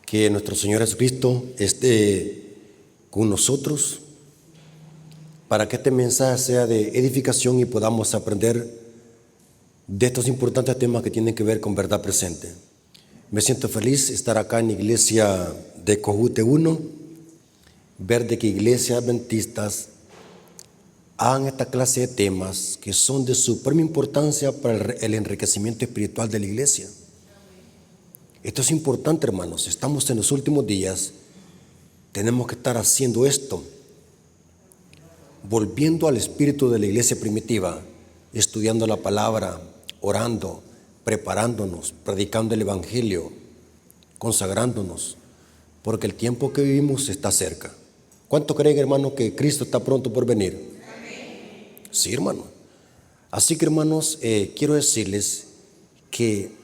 Que nuestro Señor Jesucristo esté con nosotros para que este mensaje sea de edificación y podamos aprender de estos importantes temas que tienen que ver con verdad presente. Me siento feliz de estar acá en la iglesia de Cojute 1, ver de que iglesias adventistas hagan esta clase de temas que son de suprema importancia para el enriquecimiento espiritual de la iglesia. Esto es importante, hermanos. Estamos en los últimos días. Tenemos que estar haciendo esto, volviendo al espíritu de la iglesia primitiva, estudiando la palabra, orando, preparándonos, predicando el evangelio, consagrándonos, porque el tiempo que vivimos está cerca. ¿Cuánto creen, hermanos, que Cristo está pronto por venir? Amén. Sí, hermano. Así que, hermanos, quiero decirles que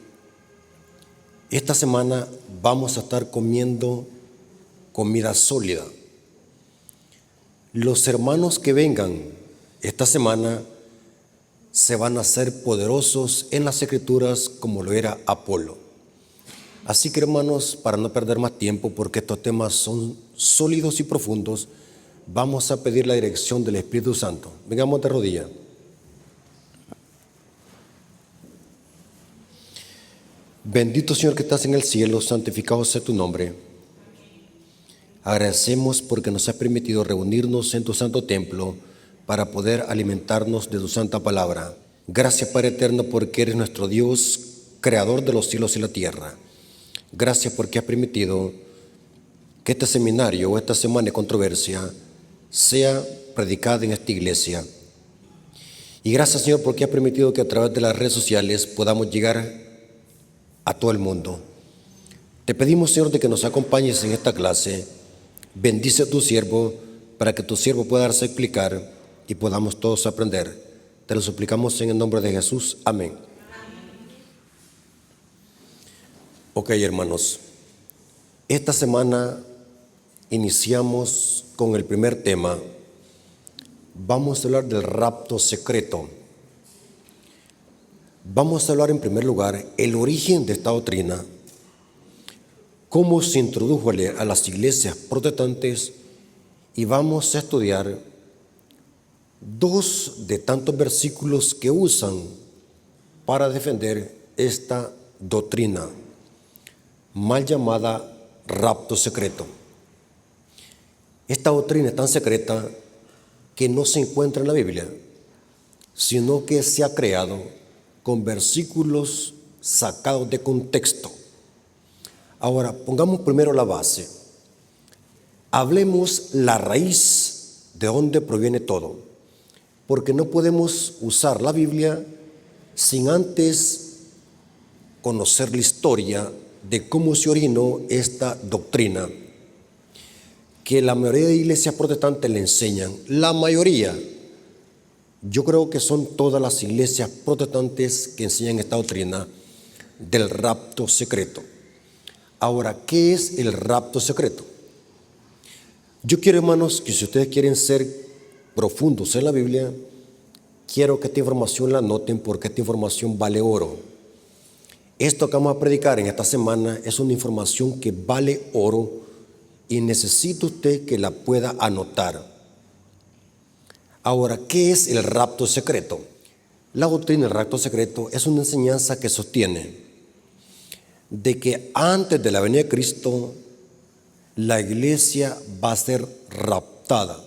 esta semana vamos a estar comiendo comida sólida. Los hermanos que vengan esta semana se van a hacer poderosos en las Escrituras como lo era Apolo. Así que, hermanos, para no perder más tiempo, porque estos temas son sólidos y profundos, vamos a pedir la dirección del Espíritu Santo. Vengamos de rodillas. Bendito Señor que estás en el cielo, santificado sea tu nombre. Agradecemos porque nos has permitido reunirnos en tu santo templo para poder alimentarnos de tu santa palabra. Gracias, Padre eterno, porque eres nuestro Dios, creador de los cielos y la tierra. Gracias porque has permitido que este seminario o esta semana de controversia sea predicada en esta iglesia. Y gracias, Señor, porque has permitido que a través de las redes sociales podamos llegar a todo el mundo. Te pedimos, Señor, de que nos acompañes en esta clase. Bendice a tu siervo para que tu siervo pueda darse a explicar y podamos todos aprender. Te lo suplicamos en el nombre de Jesús. Amén. Ok, hermanos. Esta semana iniciamos con el primer tema. Vamos a hablar del rapto secreto. Vamos a hablar en primer lugar el origen de esta doctrina, cómo se introdujo a las iglesias protestantes, y vamos a estudiar dos de tantos versículos que usan para defender esta doctrina, mal llamada rapto secreto. Esta doctrina es tan secreta que no se encuentra en la Biblia, sino que se ha creado con versículos sacados de contexto. Ahora, pongamos primero la base. Hablemos la raíz de dónde proviene todo, porque no podemos usar la Biblia sin antes conocer la historia de cómo se originó esta doctrina, que la mayoría de iglesias protestantes le enseñan. La mayoría, yo creo que son todas las iglesias protestantes que enseñan esta doctrina del rapto secreto. Ahora, ¿qué es el rapto secreto? Yo quiero, hermanos, que si ustedes quieren ser profundos en la Biblia, quiero que esta información la anoten, porque esta información vale oro. Esto que vamos a predicar en esta semana es una información que vale oro y necesita usted que la pueda anotar. Ahora, ¿qué es el rapto secreto? La doctrina del rapto secreto es una enseñanza que sostiene de que antes de la venida de Cristo, la iglesia va a ser raptada.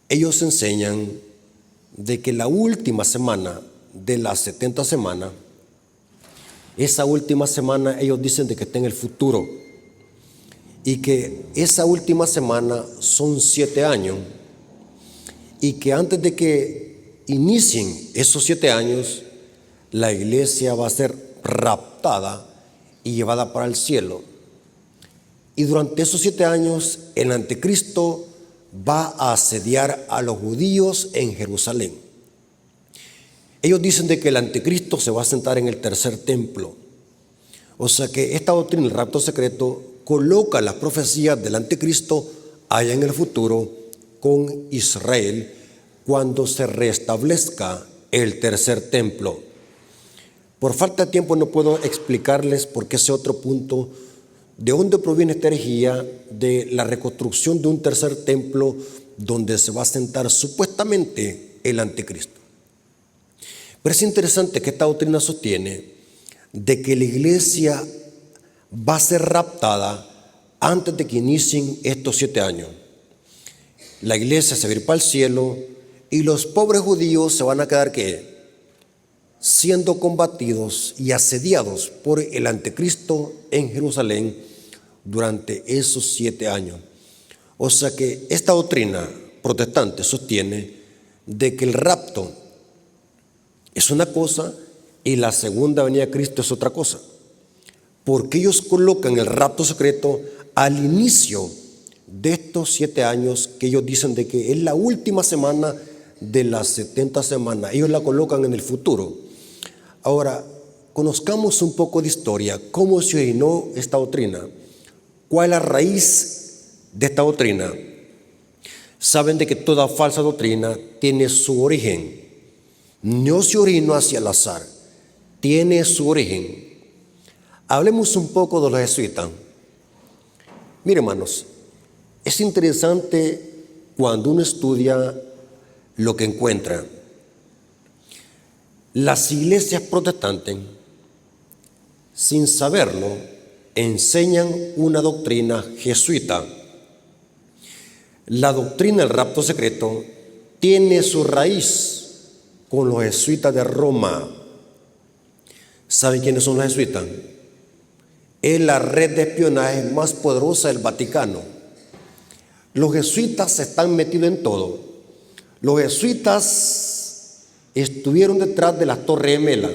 Ellos enseñan de que la última semana de las 70 semanas, esa última semana ellos dicen de que está en el futuro, y que esa última semana son 7 años, y que antes de que inicien esos 7 años, la iglesia va a ser raptada y llevada para el cielo. Y durante esos 7 años, el anticristo va a asediar a los judíos en Jerusalén. Ellos dicen de que el anticristo se va a sentar en el tercer templo. O sea que esta doctrina del rapto secreto coloca las profecías del anticristo allá en el futuro con Israel cuando se restablezca el tercer templo. Por falta de tiempo no puedo explicarles porque ese otro punto ¿De dónde proviene esta herejía de la reconstrucción de un tercer templo donde se va a sentar supuestamente el anticristo? Pero es interesante que esta doctrina sostiene de que la iglesia va a ser raptada antes de que inicien estos 7 años. La iglesia se va a ir para el cielo y los pobres judíos se van a quedar ¿qué? Siendo combatidos y asediados por el anticristo en Jerusalén durante esos 7 años. O sea que esta doctrina protestante sostiene de que el rapto es una cosa y la segunda venida de Cristo es otra cosa, porque ellos colocan el rapto secreto al inicio de estos 7 años que ellos dicen de que es la última semana de las 70 semanas. Ellos la colocan en el futuro. Ahora, conozcamos un poco de historia, cómo se originó esta doctrina, cuál es la raíz de esta doctrina. Saben de que toda falsa doctrina tiene su origen, no se originó hacia el azar, tiene su origen. Hablemos un poco de los jesuitas. Miren, hermanos, es interesante cuando uno estudia lo que encuentra. Las iglesias protestantes, sin saberlo, enseñan una doctrina jesuita. La doctrina del rapto secreto tiene su raíz con los jesuitas de Roma. ¿Saben quiénes son los jesuitas? Es la red de espionaje más poderosa del Vaticano. Los jesuitas están metidos en todo. Los jesuitas estuvieron detrás de las Torres Gemelas.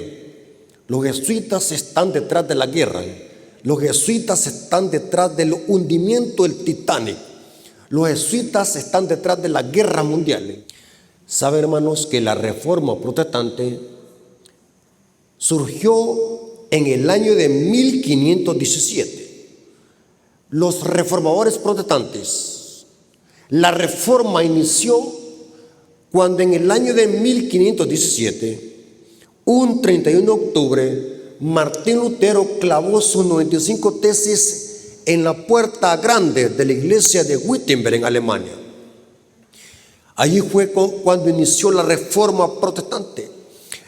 Los jesuitas están detrás de la guerra. Los jesuitas están detrás del hundimiento del Titanic. Los jesuitas están detrás de las guerras mundiales. Saben, hermanos, que la reforma protestante surgió en el año de 1517. Los reformadores protestantes, la reforma inició cuando en el año de 1517, un 31 de octubre, Martín Lutero clavó sus 95 tesis en la puerta grande de la iglesia de Wittenberg en Alemania. Allí fue cuando inició la reforma protestante.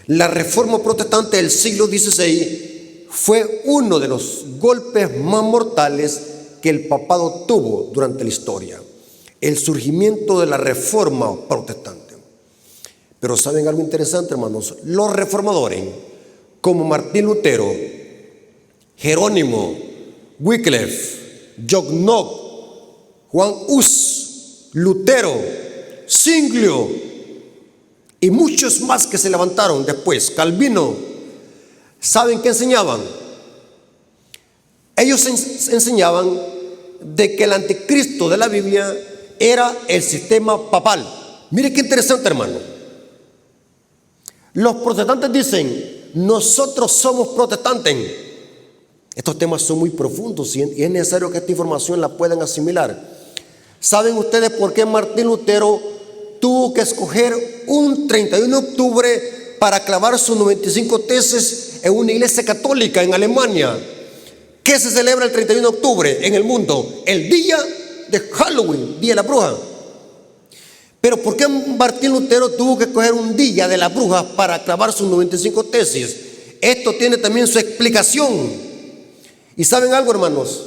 La reforma protestante del siglo XVI fue uno de los golpes más mortales que el papado tuvo durante la historia, el surgimiento de la reforma protestante. Pero ¿saben algo interesante, hermanos? Los reformadores, como Martín Lutero, Jerónimo, Wycliffe, John Knox, Juan Hus, Lutero, Zwinglio y muchos más que se levantaron después, Calvino, ¿saben qué enseñaban? Ellos enseñaban de que el anticristo de la Biblia era el sistema papal. Mire qué interesante, hermano. Los protestantes dicen, nosotros somos protestantes. Estos temas son muy profundos y es necesario que esta información la puedan asimilar. ¿Saben ustedes por qué Martín Lutero tuvo que escoger un 31 de octubre para clavar sus 95 tesis en una iglesia católica en Alemania? ¿Qué se celebra el 31 de octubre en el mundo? El día de Halloween, día de la bruja. Pero ¿por qué Martín Lutero tuvo que escoger un día de la bruja para clavar sus 95 tesis? Esto tiene también su explicación. ¿Y saben algo, hermanos?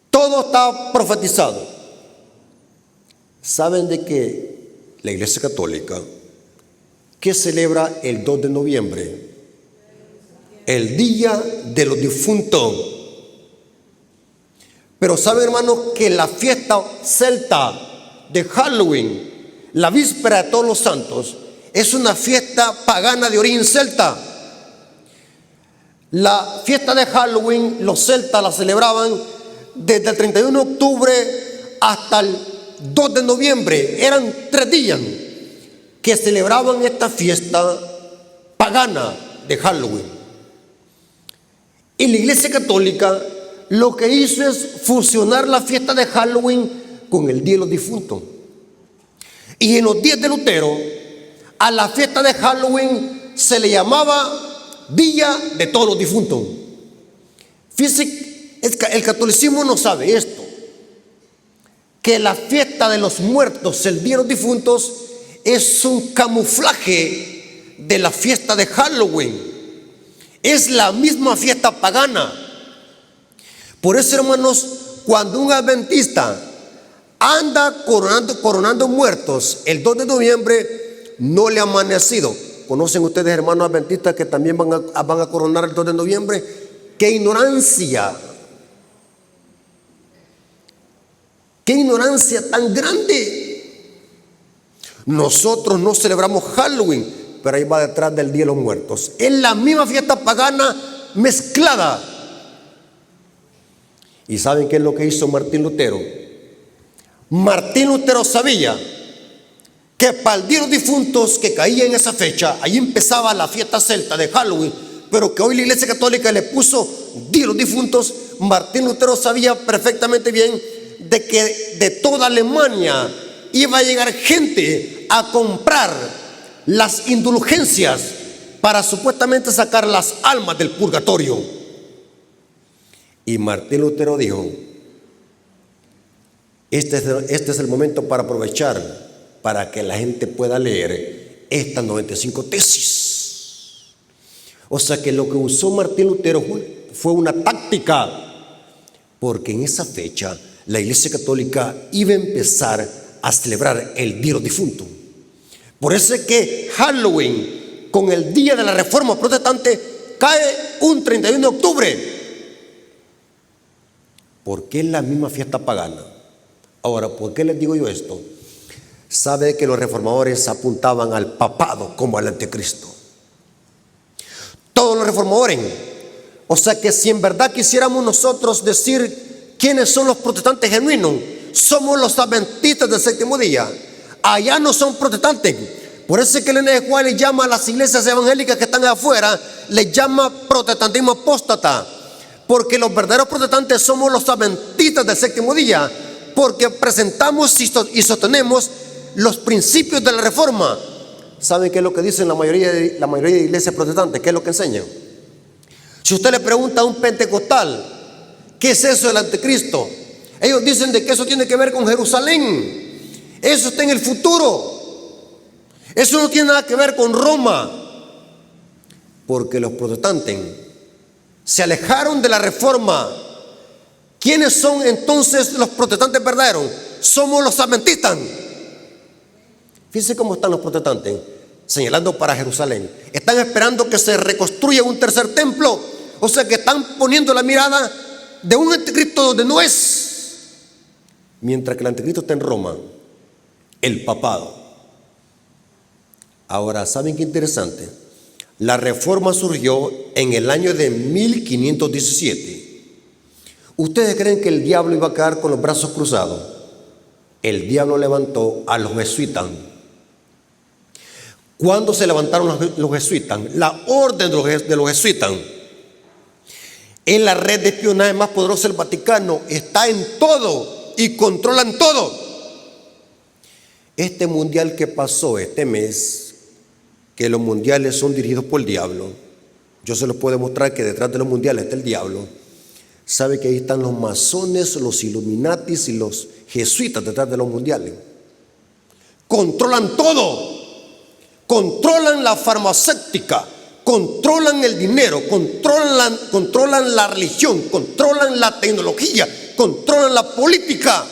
Todo está profetizado. ¿Saben de que la Iglesia Católica, que celebra el 2 de noviembre? El Día de los Difuntos. Pero ¿saben, hermanos, que la fiesta celta de Halloween, la víspera de Todos los Santos, es una fiesta pagana de origen celta? La fiesta de Halloween, los celtas la celebraban desde el 31 de octubre hasta el 2 de noviembre. Eran 3 días que celebraban esta fiesta pagana de Halloween. Y la Iglesia Católica lo que hizo es fusionar la fiesta de Halloween con el Día de los Difuntos. Y en los días de Lutero, a la fiesta de Halloween se le llamaba Día de Todos los Difuntos. Fíjense El catolicismo no sabe esto, que la fiesta de los muertos, el Día de los Difuntos, es un camuflaje de la fiesta de Halloween. Es la misma fiesta pagana. Por eso, hermanos, cuando un adventista anda coronando muertos el 2 de noviembre, no le ha amanecido. ¿Conocen ustedes, hermanos adventistas, que también van a coronar el 2 de noviembre? ¡Qué ignorancia! ¡Qué ignorancia tan grande! Nosotros no celebramos Halloween, pero ahí va detrás del Día de los Muertos. Es la misma fiesta pagana mezclada. ¿Y saben qué es lo que hizo Martín Lutero? Martín Lutero sabía que para el Día de los Difuntos, que caía en esa fecha, ahí empezaba la fiesta celta de Halloween, pero que hoy la Iglesia Católica le puso Día de los Difuntos. Martín Lutero sabía perfectamente bien de que de toda Alemania iba a llegar gente a comprar las indulgencias para supuestamente sacar las almas del purgatorio. Y Martín Lutero dijo: este es el momento para aprovechar, para que la gente pueda leer estas 95 tesis. O sea que lo que usó Martín Lutero fue una táctica, porque en esa fecha la Iglesia Católica iba a empezar a celebrar el Día de los Difuntos. Por eso es que Halloween, con el día de la Reforma Protestante, cae un 31 de octubre, porque es la misma fiesta pagana. Ahora, ¿por qué les digo yo esto? Sabe que los reformadores apuntaban al papado como al anticristo. Todos los reformadores. O sea que si en verdad quisiéramos nosotros decir quiénes son los protestantes genuinos, somos los adventistas del séptimo día. Allá no son protestantes. Por eso es que el NJ le llama a las iglesias evangélicas que están afuera, les llama protestantismo apóstata. Porque los verdaderos protestantes somos los adventistas del séptimo día, porque presentamos y sostenemos los principios de la reforma. ¿Saben qué es lo que dicen la mayoría de iglesias protestantes? ¿Qué es lo que enseñan? Si usted le pregunta a un pentecostal, ¿qué es eso del anticristo? Ellos dicen de que eso tiene que ver con Jerusalén. Eso está en el futuro. Eso no tiene nada que ver con Roma. Porque los protestantes se alejaron de la reforma. ¿Quiénes son entonces los protestantes verdaderos? Somos los adventistas. Fíjense cómo están los protestantes, señalando para Jerusalén. Están esperando que se reconstruya un tercer templo. O sea que están poniendo la mirada de un anticristo donde no es. Mientras que el anticristo está en Roma, el papado. Ahora, ¿saben qué interesante? La reforma surgió en el año de 1517. ¿Ustedes creen que el diablo iba a quedar con los brazos cruzados? El diablo levantó a los jesuitas. ¿Cuándo se levantaron los jesuitas? La orden de los jesuitas. Es la red de espionaje más poderosa del Vaticano. Está en todo y controlan todo. Este mundial que pasó este mes, que los mundiales son dirigidos por el diablo, yo se los puedo demostrar que detrás de los mundiales está el diablo. Sabe que ahí están los masones, los Illuminatis y los jesuitas detrás de los mundiales. Controlan todo. Controlan la farmacéutica, controlan el dinero, controlan la religión, controlan la tecnología, controlan la política.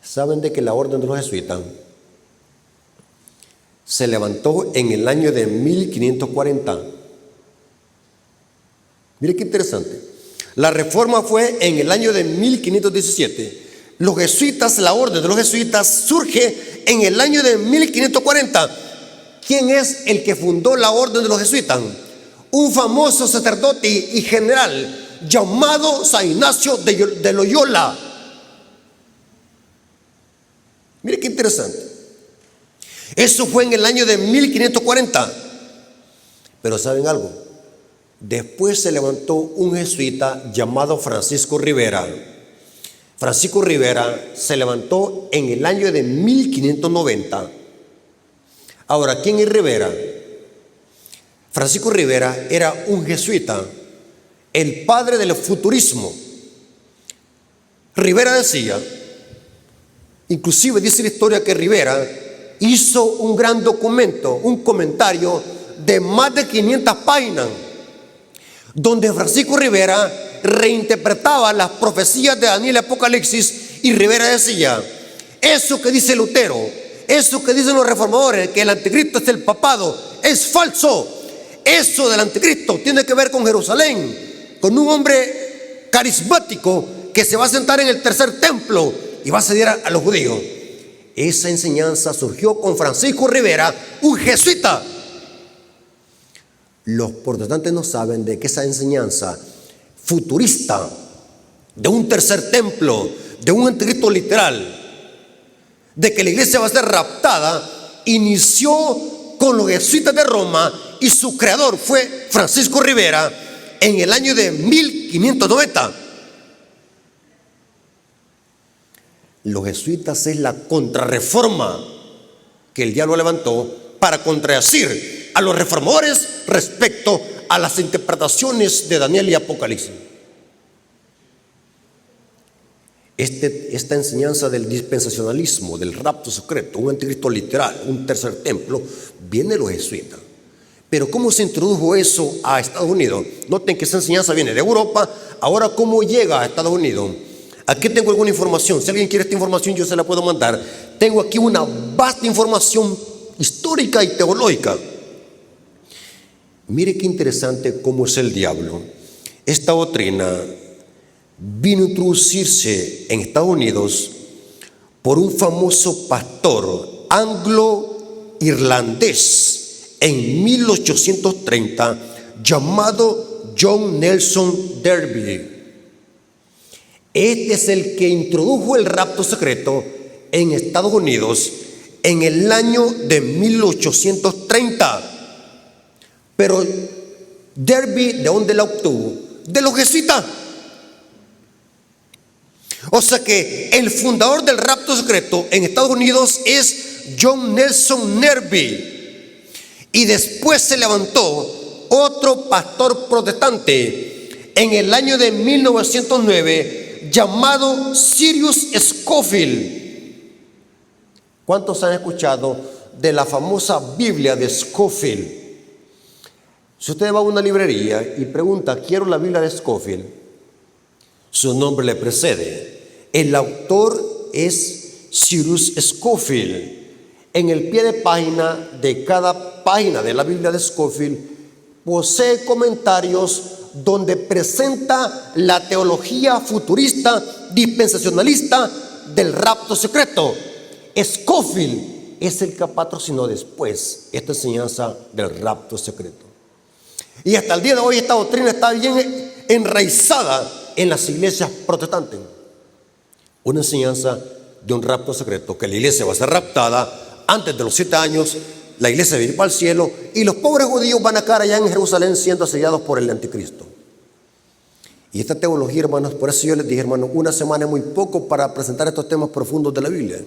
¿Saben de que la orden de los jesuitas se levantó en el año de 1540? Mire qué interesante. La reforma fue en el año de 1517. Los jesuitas, la orden de los jesuitas surge en el año de 1540. ¿Quién es el que fundó la orden de los jesuitas? Un famoso sacerdote y general llamado San Ignacio de Loyola. Mire qué interesante. Eso fue en el año de 1540. Pero ¿saben algo? Después se levantó un jesuita llamado Francisco Rivera. Francisco Rivera se levantó en el año de 1590. Ahora, ¿quién es Rivera? Francisco Rivera era un jesuita el padre del futurismo. Rivera decía, inclusive dice la historia que Rivera hizo un gran documento, un comentario de más de 500 páginas, donde Francisco Rivera reinterpretaba las profecías de Daniel y Apocalipsis, y Rivera decía, eso que dice Lutero, eso que dicen los reformadores, que el anticristo es el papado, es falso. Eso del anticristo tiene que ver con Jerusalén, con un hombre carismático que se va a sentar en el tercer templo y va a ceder a los judíos. Esa enseñanza surgió con Francisco Rivera, un jesuita. Los protestantes no saben de que esa enseñanza futurista de un tercer templo, de un anticristo literal, de que la iglesia va a ser raptada, inició con los jesuitas de Roma, y su creador fue Francisco Rivera en el año de 1590. Los jesuitas es la contrarreforma que el diablo levantó para contradecir a los reformadores respecto a las interpretaciones de Daniel y Apocalipsis. Esta enseñanza del dispensacionalismo, del rapto secreto, un anticristo literal, un tercer templo, viene de los jesuitas. Pero ¿cómo se introdujo eso a Estados Unidos? Noten que esa enseñanza viene de Europa. Ahora, ¿cómo llega a Estados Unidos? Aquí tengo alguna información. Si alguien quiere esta información, yo se la puedo mandar. Tengo aquí una vasta información histórica y teológica. Mire qué interesante cómo es el diablo. Esta doctrina vino a introducirse en Estados Unidos por un famoso pastor anglo-irlandés en 1830 llamado John Nelson Darby. Este es el que introdujo el rapto secreto en Estados Unidos en el año de 1830. Pero Darby, ¿de dónde la obtuvo? De los jesuitas. O sea que el fundador del rapto secreto en Estados Unidos es John Nelson Darby. Y después se levantó otro pastor protestante en el año de 1909 llamado Cyrus Scofield. ¿Cuántos han escuchado de la famosa Biblia de Scofield? Si usted va a una librería y pregunta, quiero la Biblia de Scofield, su nombre le precede. El autor es Cyrus Scofield. En el pie de página de cada página de la Biblia de Scofield posee comentarios donde presenta la teología futurista dispensacionalista del rapto secreto. Scofield es el que patrocinó después esta enseñanza del rapto secreto. Y hasta el día de hoy esta doctrina está bien enraizada en las iglesias protestantes. Una enseñanza de un rapto secreto, que la iglesia va a ser raptada antes de los 7 años, la iglesia va a ir para el cielo y los pobres judíos van a quedar allá en Jerusalén siendo sellados por el anticristo. Y esta teología, hermanos, por eso yo les dije, hermanos, una semana es muy poco para presentar estos temas profundos de la Biblia,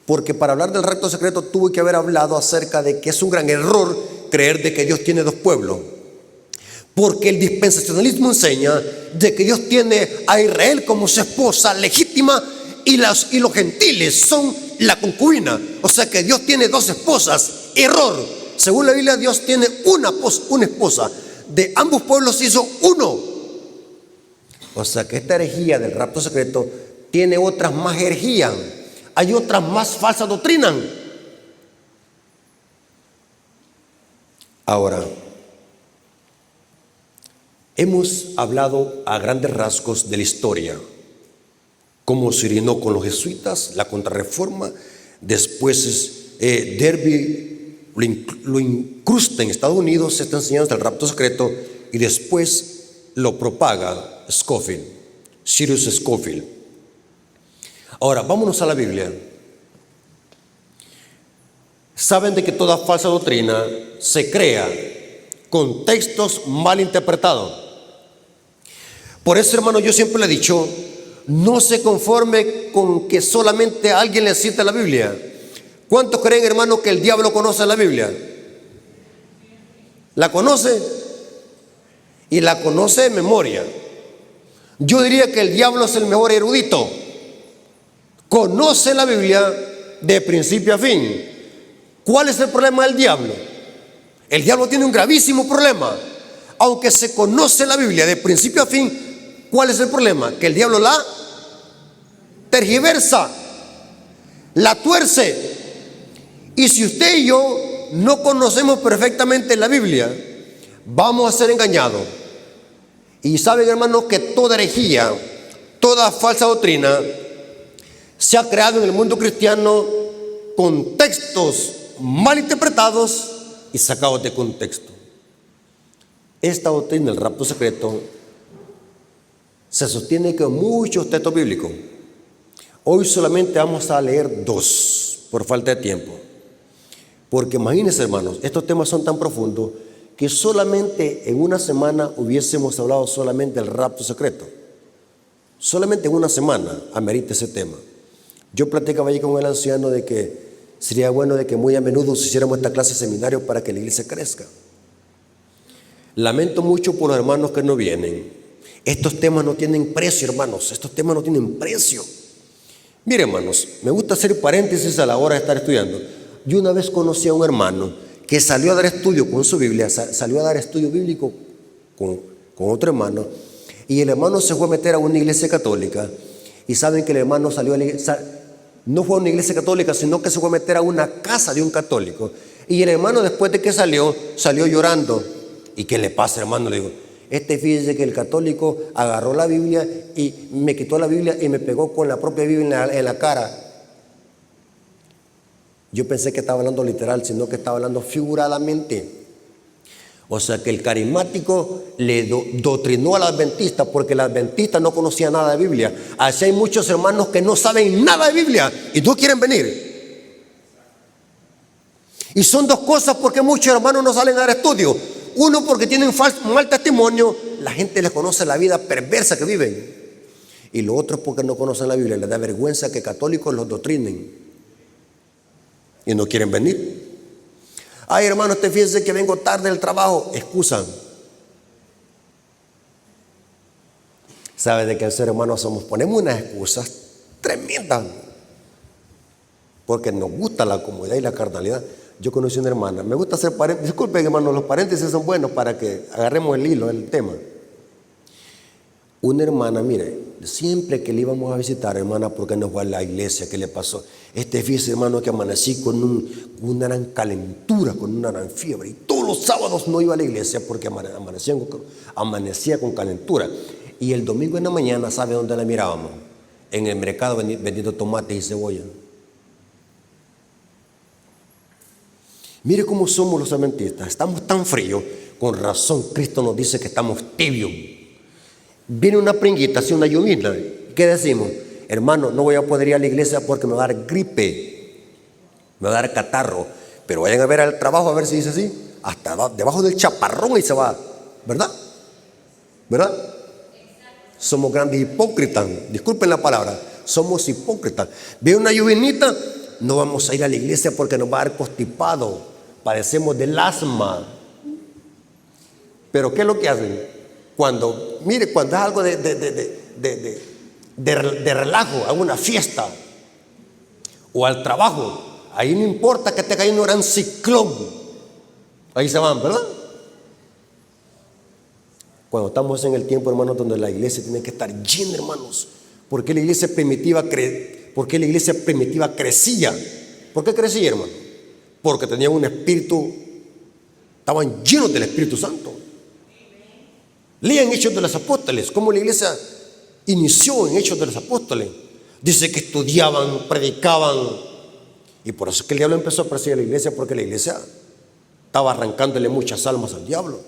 porque para hablar del rapto secreto tuve que haber hablado acerca de que es un gran error creer de que Dios tiene dos pueblos, porque el dispensacionalismo enseña de que Dios tiene a Israel como su esposa legítima y los gentiles son la concubina. O sea que Dios tiene dos esposas. Error. Según la Biblia, Dios tiene una esposa. De ambos pueblos hizo uno. O sea que esta herejía del rapto secreto tiene otras más herejías. Hay otras más falsas doctrinas. Ahora, hemos hablado a grandes rasgos de la historia, cómo se originó con los jesuitas, la contrarreforma. Después Darby lo incrusta en Estados Unidos, esta enseñanza del rapto secreto, y después lo propaga Scofield, Cyrus Scofield. Ahora, vámonos a la Biblia. Saben de que toda falsa doctrina se crea con textos mal interpretados. Por eso, hermano, yo siempre le he dicho, no se conforme con que solamente a alguien le cite la Biblia. ¿Cuántos creen, hermano, que el diablo conoce la Biblia? ¿La conoce? y la conoce de memoria. Yo diría que el diablo es el mejor erudito. Conoce la Biblia de principio a fin. ¿Cuál es el problema del diablo? El diablo tiene un gravísimo problema. Aunque se conoce la Biblia de principio a fin, ¿cuál es el problema? Que el diablo la tergiversa, la tuerce. Y si usted y yo no conocemos perfectamente la Biblia, vamos a ser engañados. Y saben, hermanos, que toda herejía, toda falsa doctrina se ha creado en el mundo cristiano con textos mal interpretados y sacados de contexto. Esta doctrina del rapto secreto se sostiene con muchos textos bíblicos. Hoy solamente vamos a leer 2 por falta de tiempo. Porque imagínense, hermanos, estos temas son tan profundos que solamente en una semana hubiésemos hablado solamente del rapto secreto. Solamente en una semana amerita ese tema. Yo platicaba allí con el anciano de que sería bueno de que muy a menudo hiciéramos esta clase de seminario para que la iglesia crezca. Lamento mucho por los hermanos que no vienen. Estos temas no tienen precio, hermanos. Estos temas no tienen precio. Mire, hermanos, me gusta hacer paréntesis a la hora de estar estudiando. Yo una vez conocí a un hermano que salió a dar estudio con su Biblia, salió a dar estudio bíblico con otro hermano, y el hermano se fue a meter a una iglesia católica. Y saben que el hermano salió a la iglesia, no fue a una iglesia católica, sino que se fue a meter a una casa de un católico. Y el hermano, después de que salió llorando. ¿Y qué le pasa, hermano? Le digo, fíjese que el católico agarró la Biblia y me quitó la Biblia y me pegó con la propia Biblia en la cara. Yo pensé que estaba hablando literal, sino que estaba hablando figuradamente. O sea que el carismático le doctrinó al adventista, porque el adventista no conocía nada de Biblia. Así hay muchos hermanos que no saben nada de Biblia y no quieren venir. Y son 2 cosas porque muchos hermanos no salen a dar estudio. Uno, porque tienen mal testimonio, la gente les conoce la vida perversa que viven. Y lo otro es porque no conocen la Biblia, les da vergüenza que católicos los doctrinen y no quieren venir. Ay, hermano, fíjese que vengo tarde del trabajo. Excusan. ¿Sabe de qué ser hermano somos? Ponemos unas excusas tremendas porque nos gusta la comodidad y la carnalidad. Yo conocí una hermana, me gusta hacer paréntesis. Disculpen, hermano, los paréntesis son buenos para que agarremos el hilo del tema. Una hermana, mire, siempre que le íbamos a visitar, hermana, porque no fue a la iglesia, ¿qué le pasó? Fíjese, hermano, que amanecí con una gran calentura, con una gran fiebre. Y todos los sábados no iba a la iglesia porque amanecía con calentura. Y el domingo en la mañana, ¿sabe dónde la mirábamos? En el mercado vendiendo tomates y cebolla. Mire cómo somos los adventistas. Estamos tan fríos. Con razón, Cristo nos dice que estamos tibios. Viene una pringuita, así una lluvia. ¿Qué decimos? Hermano, no voy a poder ir a la iglesia porque me va a dar gripe, me va a dar catarro. Pero vayan a ver al trabajo a ver si dice así. Hasta debajo del chaparrón y se va. ¿Verdad? ¿Verdad? Somos grandes hipócritas. Disculpen la palabra. Somos hipócritas. Viene una lluvinita, no vamos a ir a la iglesia porque nos va a dar constipado. Padecemos del asma. Pero ¿qué es lo que hacen? Cuando es algo de relajo, a una fiesta o al trabajo, ahí no importa que te caiga un gran ciclón, ahí se van, ¿verdad? Cuando estamos en el tiempo, hermanos, donde la iglesia tiene que estar llena, hermanos. ¿Por qué la iglesia primitiva crecía? ¿Por qué crecía, hermano? Porque tenían un espíritu, estaban llenos del Espíritu Santo. Lean Hechos de los Apóstoles, cómo la iglesia inició en Hechos de los Apóstoles. Dice que estudiaban, predicaban. Y por eso es que el diablo empezó a perseguir a la iglesia, porque la iglesia estaba arrancándole muchas almas al diablo.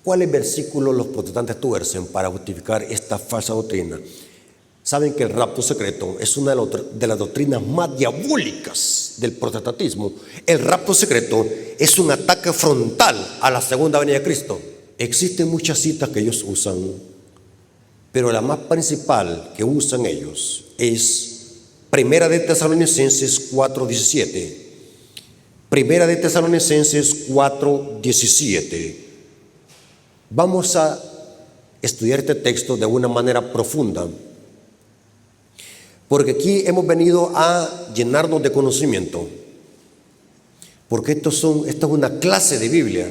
¿Cuáles versículos los protestantes tuercen para justificar esta falsa doctrina? Saben que el rapto secreto es una de las doctrinas más diabólicas del protestantismo. El rapto secreto es un ataque frontal a la segunda venida de Cristo. Existen muchas citas que ellos usan, pero la más principal que usan ellos es Primera de Tesalonicenses 4:17. Primera de Tesalonicenses 4:17. Vamos a estudiar este texto de una manera profunda, porque aquí hemos venido a llenarnos de conocimiento, porque esta es una clase de Biblia.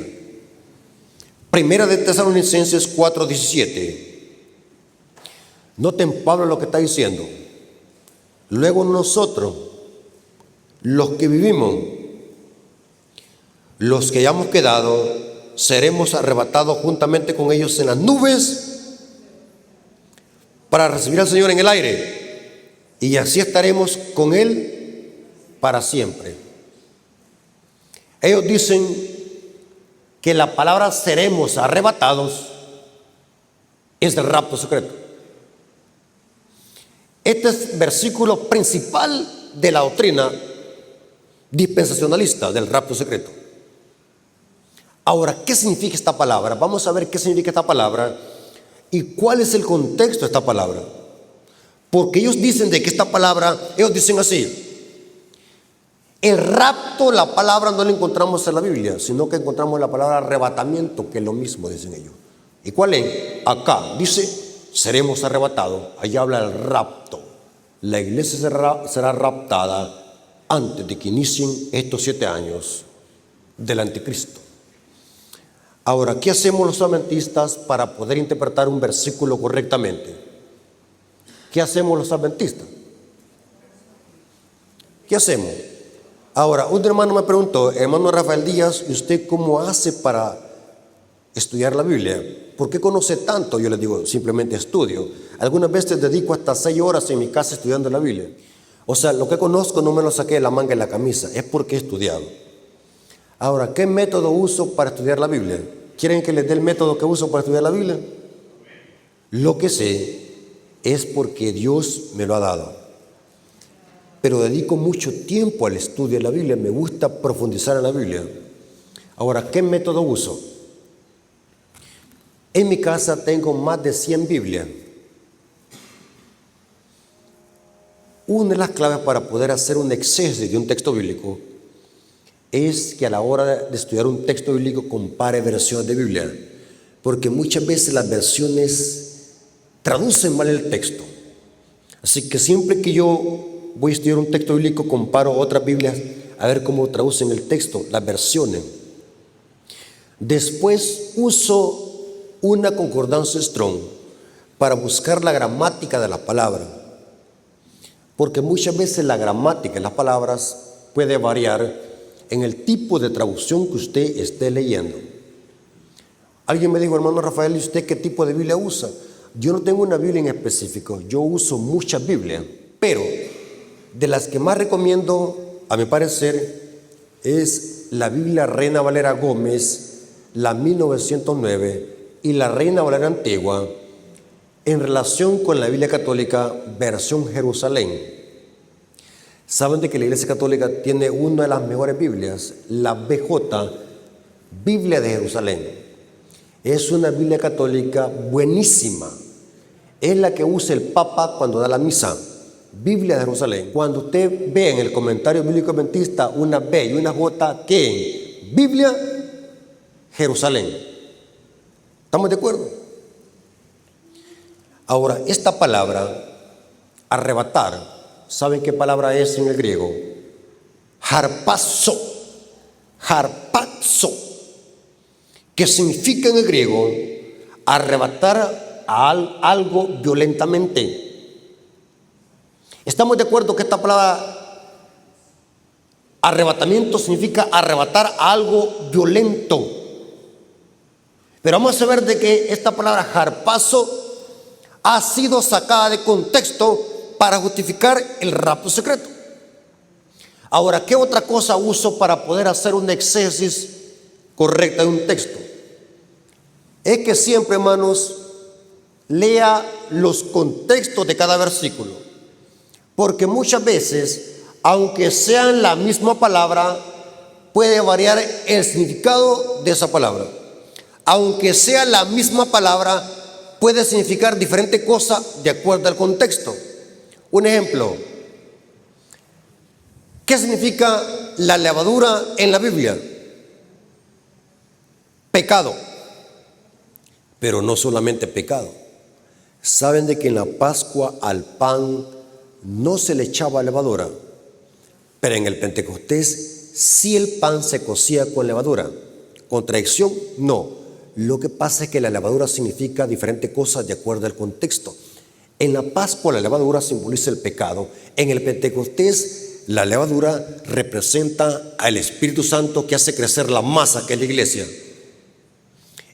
Primera de Tesalonicenses 4:17. Noten Pablo lo que está diciendo. Luego nosotros, los que vivimos, los que hayamos quedado, seremos arrebatados juntamente con ellos en las nubes para recibir al Señor en el aire, y así estaremos con Él para siempre. Ellos dicen que la palabra seremos arrebatados es el rapto secreto. Este es el versículo principal de la doctrina dispensacionalista del rapto secreto. Ahora, ¿qué significa esta palabra? Vamos a ver qué significa esta palabra y cuál es el contexto de esta palabra. Porque ellos dicen de que esta palabra, ellos dicen así: el rapto, la palabra no la encontramos en la Biblia, sino que encontramos la palabra arrebatamiento, que es lo mismo, dicen ellos. ¿Y cuál es? Acá dice, seremos arrebatados. Allá habla del rapto. La iglesia será raptada antes de que inicien estos 7 años del anticristo. Ahora, ¿qué hacemos los adventistas para poder interpretar un versículo correctamente? ¿Qué hacemos los adventistas? ¿Qué hacemos? Ahora, un hermano me preguntó, hermano Rafael Díaz, ¿y usted cómo hace para estudiar la Biblia? ¿Por qué conoce tanto? Yo le digo, simplemente estudio. Algunas veces dedico hasta 6 horas en mi casa estudiando la Biblia. O sea, lo que conozco no me lo saqué de la manga de la camisa, es porque he estudiado. Ahora, ¿qué método uso para estudiar la Biblia? ¿Quieren que les dé el método que uso para estudiar la Biblia? Lo que sé es porque Dios me lo ha dado. Pero dedico mucho tiempo al estudio de la Biblia, me gusta profundizar en la Biblia. Ahora, ¿qué método uso? En mi casa tengo más de 100 Biblias. Una de las claves para poder hacer un exégesis de un texto bíblico es que a la hora de estudiar un texto bíblico compare versiones de Biblia, porque muchas veces las versiones traducen mal el texto. Así que siempre que yo voy a estudiar un texto bíblico, comparo otras Biblias a ver cómo traducen el texto, las versiones. Después uso una concordancia Strong para buscar la gramática de la palabra, porque muchas veces la gramática de las palabras puede variar en el tipo de traducción que usted esté leyendo. Alguien me dijo, hermano Rafael, ¿y usted qué tipo de Biblia usa? Yo no tengo una Biblia en específico, yo uso muchas Biblias, pero de las que más recomiendo, a mi parecer, es la Biblia Reina Valera Gómez, la 1909 y la Reina Valera Antigua, en relación con la Biblia Católica versión Jerusalén. Saben de que la Iglesia Católica tiene una de las mejores Biblias, la BJ, Biblia de Jerusalén. Es una Biblia católica buenísima. Es la que usa el Papa cuando da la misa. Biblia de Jerusalén. Cuando usted ve en el comentario bíblico adventista una B y una J, ¿qué? Biblia Jerusalén. ¿Estamos de acuerdo? Ahora, esta palabra, arrebatar, ¿saben qué palabra es en el griego? Harpazo. Harpazo. Que significa en el griego arrebatar a algo violentamente. Estamos de acuerdo que esta palabra arrebatamiento significa arrebatar a algo violento. Pero vamos a ver de que esta palabra harpazo ha sido sacada de contexto para justificar el rapto secreto. Ahora, ¿qué otra cosa uso para poder hacer una exégesis correcta de un texto? Es que siempre, hermanos, lea los contextos de cada versículo, porque muchas veces, aunque sean la misma palabra, puede variar el significado de esa palabra. Aunque sea la misma palabra, puede significar diferente cosa de acuerdo al contexto. Un ejemplo, ¿qué significa la levadura en la Biblia? Pecado. Pero no solamente pecado. ¿Saben de que en la Pascua al pan no se le echaba levadura? Pero en el Pentecostés sí el pan se cocía con levadura. ¿Contradicción? No. Lo que pasa es que la levadura significa diferentes cosas de acuerdo al contexto. En la Pascua la levadura simboliza el pecado. En el Pentecostés la levadura representa al Espíritu Santo que hace crecer la masa que es la iglesia.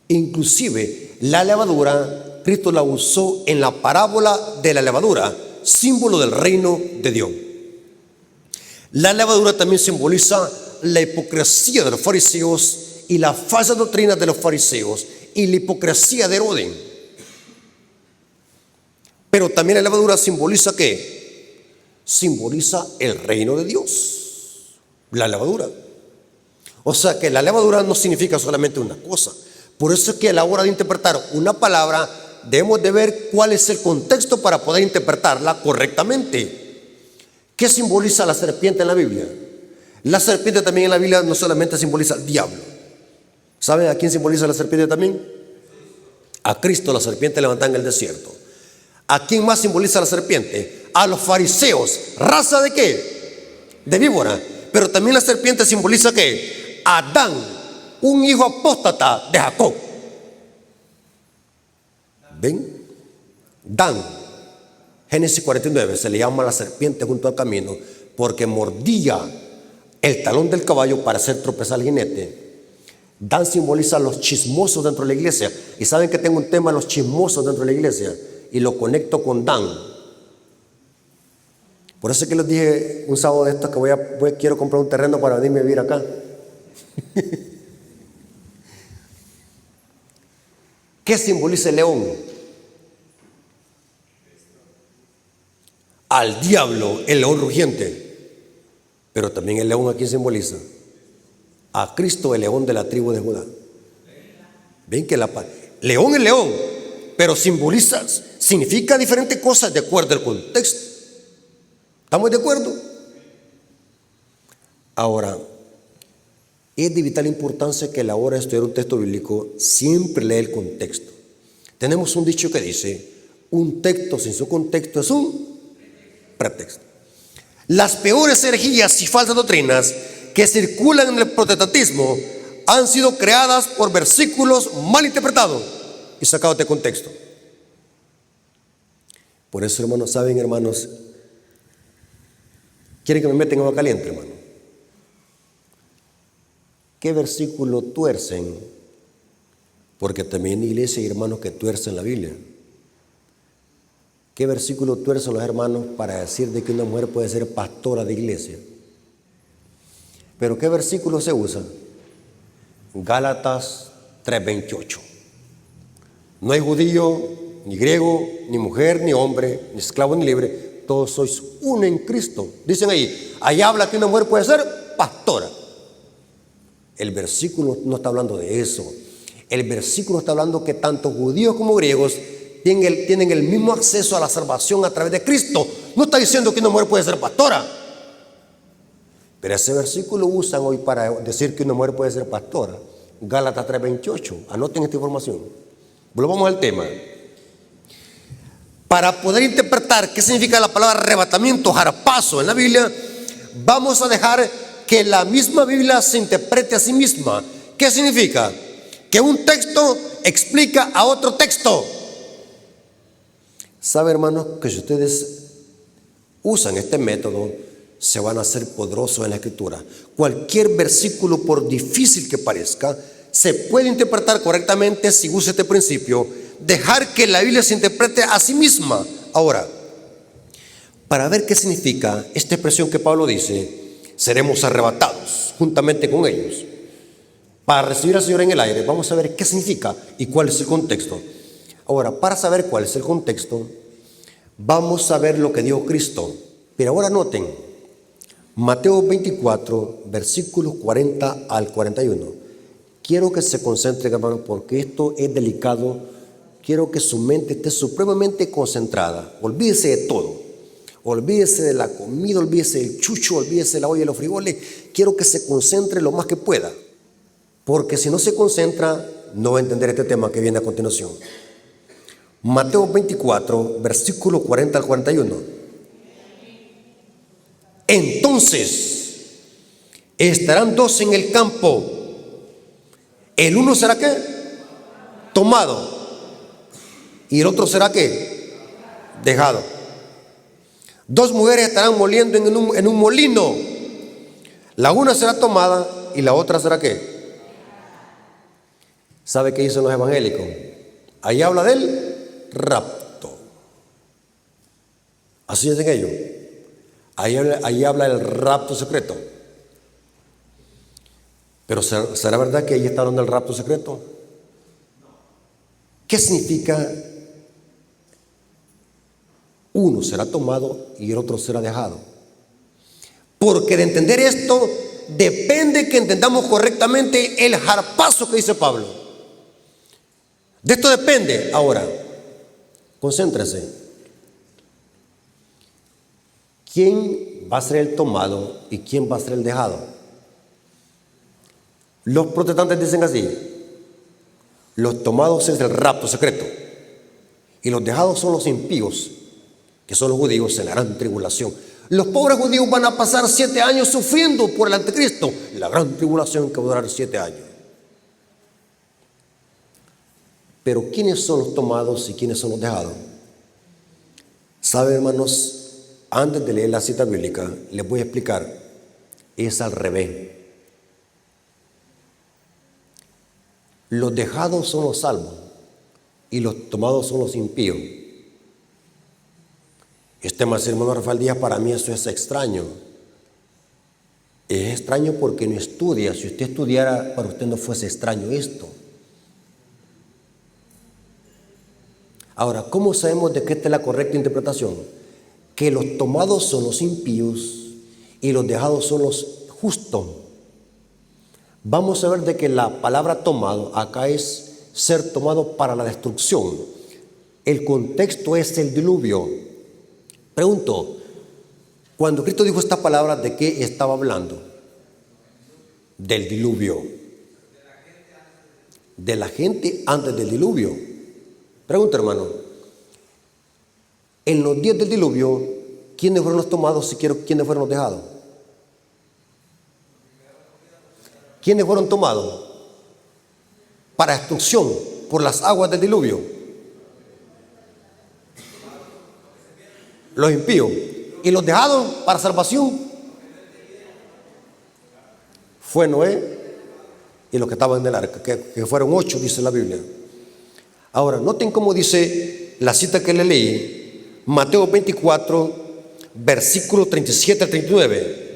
Inclusive la levadura, Cristo la usó en la parábola de la levadura, símbolo del reino de Dios. La levadura también simboliza la hipocresía de los fariseos y la falsa doctrina de los fariseos y la hipocresía de Herodes. Pero también la levadura simboliza ¿qué? Simboliza el reino de Dios. La levadura. O sea que la levadura no significa solamente una cosa. Por eso es que a la hora de interpretar una palabra debemos de ver cuál es el contexto para poder interpretarla correctamente. ¿Qué simboliza la serpiente en la Biblia? La serpiente también en la Biblia no solamente simboliza al diablo. ¿Saben a quién simboliza la serpiente también? A Cristo, la serpiente levantada en el desierto. ¿A quién más simboliza la serpiente? A los fariseos. ¿Raza de qué? De víbora. Pero también la serpiente simboliza ¿qué? A Adán, un hijo apóstata de Jacob. ¿Ven? Dan. Génesis 49 se le llama la serpiente junto al camino porque mordía el talón del caballo para hacer tropezar al jinete. Dan simboliza a los chismosos dentro de la iglesia. Y saben que tengo un tema de los chismosos dentro de la iglesia y lo conecto con Dan. Por eso es que les dije un sábado de estos que quiero comprar un terreno para venirme a vivir acá. ¿Qué simboliza el león? Al diablo, el león rugiente. Pero también el león aquí simboliza a Cristo, el león de la tribu de Judá. Ven que león es león, pero significa diferentes cosas de acuerdo al contexto. ¿Estamos de acuerdo? Ahora, es de vital importancia que a la hora de estudiar un texto bíblico siempre lee el contexto. Tenemos un dicho que dice: un texto sin su contexto es un pretexto. Las peores herejías y falsas doctrinas que circulan en el protestantismo han sido creadas por versículos mal interpretados y sacados de contexto. Por eso, hermanos, saben, hermanos, quieren que me metan en agua caliente, hermano. ¿Qué versículo tuercen? Porque también hay iglesia y hermanos que tuercen la Biblia. ¿Qué versículo tuercen los hermanos para decir de que una mujer puede ser pastora de iglesia? ¿Pero qué versículo se usa? Gálatas 3:28. No hay judío, ni griego, ni mujer, ni hombre, ni esclavo, ni libre. Todos sois uno en Cristo. Dicen ahí habla que una mujer puede ser pastora. El versículo no está hablando de eso. El versículo está hablando que tanto judíos como griegos tienen el mismo acceso a la salvación a través de Cristo. No está diciendo que una mujer puede ser pastora. Pero ese versículo usan hoy para decir que una mujer puede ser pastora. Gálatas 3:28. Anoten esta información. Volvamos al tema. Para poder interpretar qué significa la palabra arrebatamiento, jarapazo en la Biblia, vamos a dejar que la misma Biblia se interprete a sí misma. ¿Qué significa? Que un texto explica a otro texto. ¿Sabe, hermanos, que si ustedes usan este método, se van a hacer poderosos en la Escritura? Cualquier versículo, por difícil que parezca, se puede interpretar correctamente si usa este principio, dejar que la Biblia se interprete a sí misma. Ahora, para ver qué significa esta expresión que Pablo dice, seremos arrebatados juntamente con ellos para recibir al Señor en el aire, vamos a ver qué significa y cuál es el contexto. Ahora, para saber cuál es el contexto, vamos a ver lo que dijo Cristo. Pero ahora noten, Mateo 24, versículos 40 al 41. Quiero que se concentren, hermanos, porque esto es delicado. Quiero que su mente esté supremamente concentrada. Olvídese de todo. Olvídese de la comida, olvídese del chucho, olvídese de la olla de los frijoles. Quiero que se concentre lo más que pueda. Porque si no se concentra, no va a entender este tema que viene a continuación. Mateo 24, versículo 40 al 41. Entonces, estarán dos en el campo. El uno será ¿qué? Tomado. Y el otro será ¿qué? Dejado. Dos mujeres estarán moliendo en un molino. La una será tomada y la otra será ¿qué? ¿Sabe qué dicen los evangélicos? Ahí habla del rapto. Así dicen ellos. Ahí habla del rapto secreto. Pero ¿será verdad que ahí está hablando del rapto secreto? ¿Qué significa? Uno será tomado y el otro será dejado. Porque de entender esto depende que entendamos correctamente el jarpazo que dice Pablo. De esto depende. Ahora, concéntrese. ¿Quién va a ser el tomado y quién va a ser el dejado? Los protestantes dicen así: los tomados es el rapto secreto y los dejados son los impíos, que son los judíos en la gran tribulación. Los pobres judíos van a pasar 7 años sufriendo por el anticristo, la gran tribulación que va a durar 7 años. Pero ¿quiénes son los tomados y quiénes son los dejados? ¿Saben, hermanos? Antes de leer la cita bíblica, les voy a explicar. Es al revés. Los dejados son los salvos y los tomados son los impíos. Hermano Rafael Díaz, para mí eso es extraño. Es extraño porque no estudia. Si usted estudiara, para usted no fuese extraño esto. Ahora, ¿cómo sabemos de que esta es la correcta interpretación? Que los tomados son los impíos y los dejados son los justos. Vamos a ver de que la palabra tomado acá es ser tomado para la destrucción. El contexto es el diluvio. Pregunto, cuando Cristo dijo esta palabra, ¿de qué estaba hablando? Del diluvio. De la gente antes del diluvio. Pregunta, hermano, en los días del diluvio, ¿quiénes fueron los tomados y quiénes fueron los dejados? ¿Quiénes fueron tomados para destrucción por las aguas del diluvio? Los impíos. ¿Y los dejados para salvación? Fue Noé y los que estaban en el arca, que fueron 8, dice la Biblia. Ahora, noten cómo dice la cita que le leí, Mateo 24, versículo 37 al 39.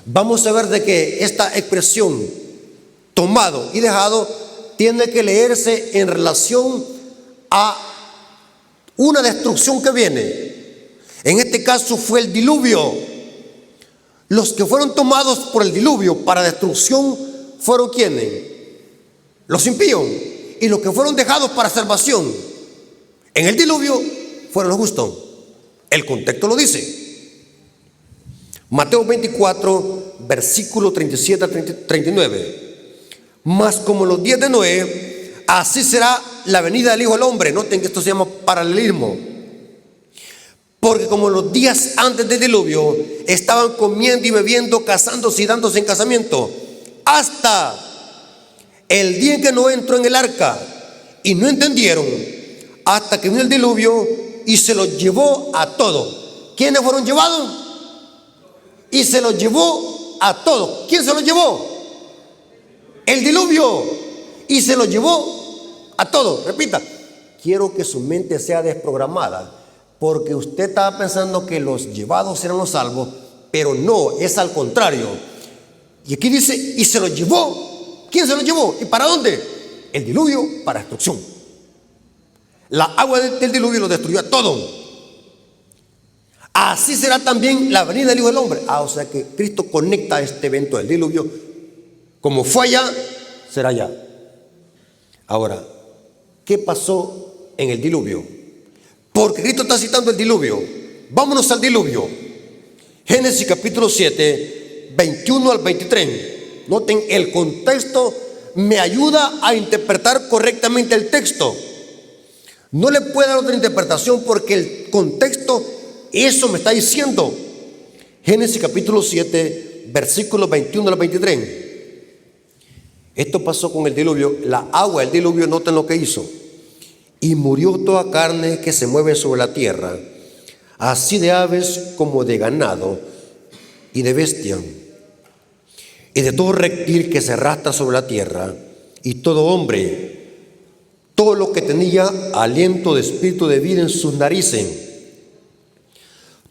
Vamos a ver de que esta expresión tomado y dejado tiene que leerse en relación a una destrucción que viene. En este caso fue el diluvio. Los que fueron tomados por el diluvio para destrucción fueron ¿quiénes? Los impíos. Y los que fueron dejados para salvación en el diluvio fueron los justos. El contexto lo dice. Mateo 24, versículo 37 a 39. Mas como los días de Noé, así será la venida del Hijo del Hombre. Noten que esto se llama paralelismo. Porque como los días antes del diluvio estaban comiendo y bebiendo, casándose y dándose en casamiento, hasta el día en que Noé entró en el arca, y no entendieron, hasta que vino el diluvio y se los llevó a todos. ¿Quiénes fueron llevados? Y se los llevó a todos. ¿Quién se los llevó? El diluvio. Y se los llevó a todos. Repita, quiero que su mente sea desprogramada, porque usted estaba pensando que los llevados eran los salvos, pero no, es al contrario. Y aquí dice, y se los llevó. ¿Quién se los llevó? ¿Y para dónde? El diluvio para destrucción. La agua del diluvio los destruyó a todos. Así será también la venida del Hijo del Hombre. O sea que Cristo conecta este evento del diluvio. Como fue allá, será allá. Ahora, ¿qué pasó en el diluvio? Porque Cristo está citando el diluvio. Vámonos al diluvio. Génesis capítulo 7, 21 al 23. Noten el contexto me ayuda a interpretar correctamente el texto. No le puedo dar otra interpretación porque el contexto eso me está diciendo. Génesis capítulo 7, versículos 21 al 23. Esto pasó con el diluvio. La agua del diluvio, noten lo que hizo. Y murió toda carne que se mueve sobre la tierra, así de aves como de ganado y de bestia, y de todo reptil que se arrastra sobre la tierra, y todo hombre, todo lo que tenía aliento de espíritu de vida en sus narices,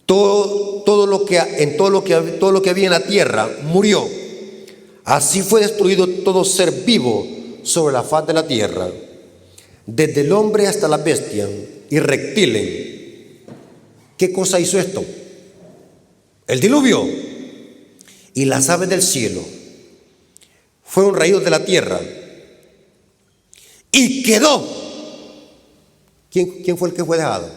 todo lo que había en la tierra murió. Así fue destruido todo ser vivo sobre la faz de la tierra, desde el hombre hasta la bestia y reptiles. ¿Qué cosa hizo esto? El diluvio. Y las aves del cielo fueron raídos de la tierra. Y quedó. ¿Quién fue el que fue dejado?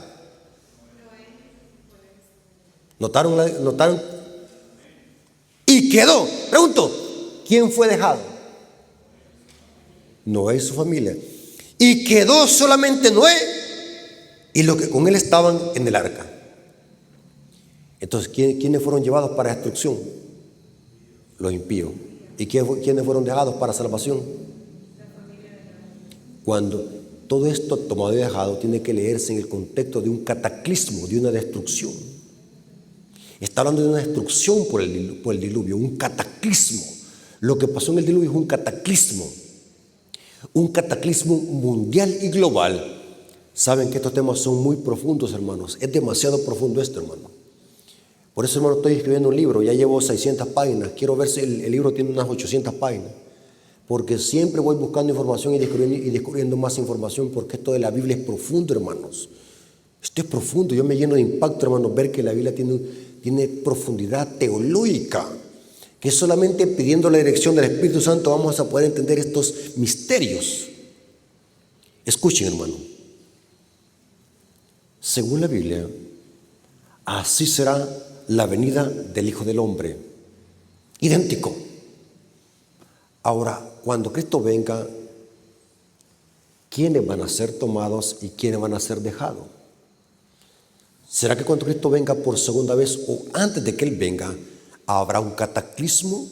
¿Notaron? Y quedó. Pregunto, ¿quién fue dejado? Noé y su familia. Y quedó solamente Noé y los que con él estaban en el arca. Entonces, ¿quiénes fueron llevados para destrucción? Los impíos. ¿Y quiénes fueron dejados para salvación? Cuando todo esto tomado y dejado tiene que leerse en el contexto de un cataclismo, de una destrucción. Está hablando de una destrucción por el diluvio, un cataclismo. Lo que pasó en el diluvio es un cataclismo mundial y global. Saben que estos temas son muy profundos, hermanos. Es demasiado profundo esto, hermano. Por eso, hermano, estoy escribiendo un libro. Ya llevo 600 páginas. Quiero ver si el libro tiene unas 800 páginas. Porque siempre voy buscando información y descubriendo más información, porque esto de la Biblia es profundo, hermanos. Esto es profundo. Yo me lleno de impacto, hermanos, ver que la Biblia tiene profundidad teológica, que solamente pidiendo la dirección del Espíritu Santo vamos a poder entender estos misterios. Escuchen, hermano. Según la Biblia, así será la venida del Hijo del Hombre. Idéntico. Ahora, cuando Cristo venga, ¿quiénes van a ser tomados y quiénes van a ser dejados? ¿Será que cuando Cristo venga por segunda vez o antes de que Él venga, habrá un cataclismo?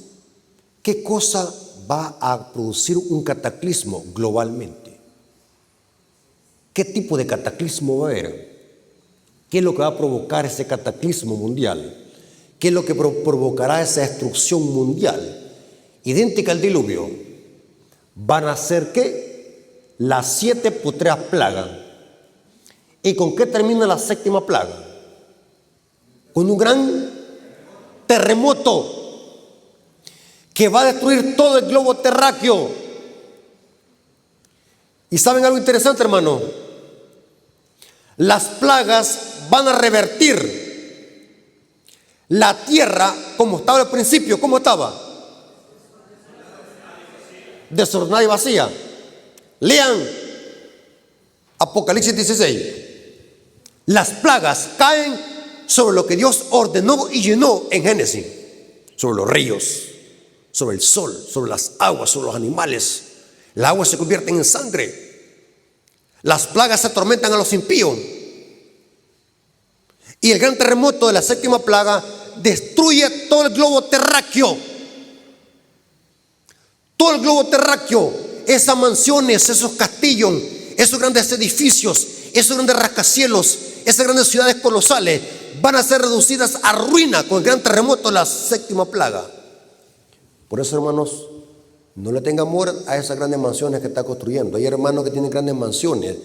¿Qué cosa va a producir un cataclismo globalmente? ¿Qué tipo de cataclismo va a haber? ¿Qué es lo que va a provocar ese cataclismo mundial? ¿Qué es lo que provocará esa destrucción mundial? Idéntica al diluvio. Van a ser ¿qué? Las 7 putreas plagas. ¿Y con qué termina la 7ª plaga? Con un gran terremoto que va a destruir todo el globo terráqueo. ¿Y saben algo interesante, hermano? Las plagas van a revertir la tierra como estaba al principio. ¿Cómo estaba? Desordenada y vacía. Lean Apocalipsis 16. Las plagas caen sobre lo que Dios ordenó y llenó en Génesis. Sobre los ríos, sobre el sol, sobre las aguas, sobre los animales. Las aguas se convierten en sangre. Las plagas atormentan a los impíos. Y el gran terremoto de la 7ª plaga destruye todo el globo terráqueo. Todo el globo terráqueo, esas mansiones, esos castillos, esos grandes edificios, esos grandes rascacielos, esas grandes ciudades colosales van a ser reducidas a ruina con el gran terremoto de la 7ª plaga. Por eso, hermanos, no le tengan amor a esas grandes mansiones que está construyendo. Hay hermanos que tienen grandes mansiones,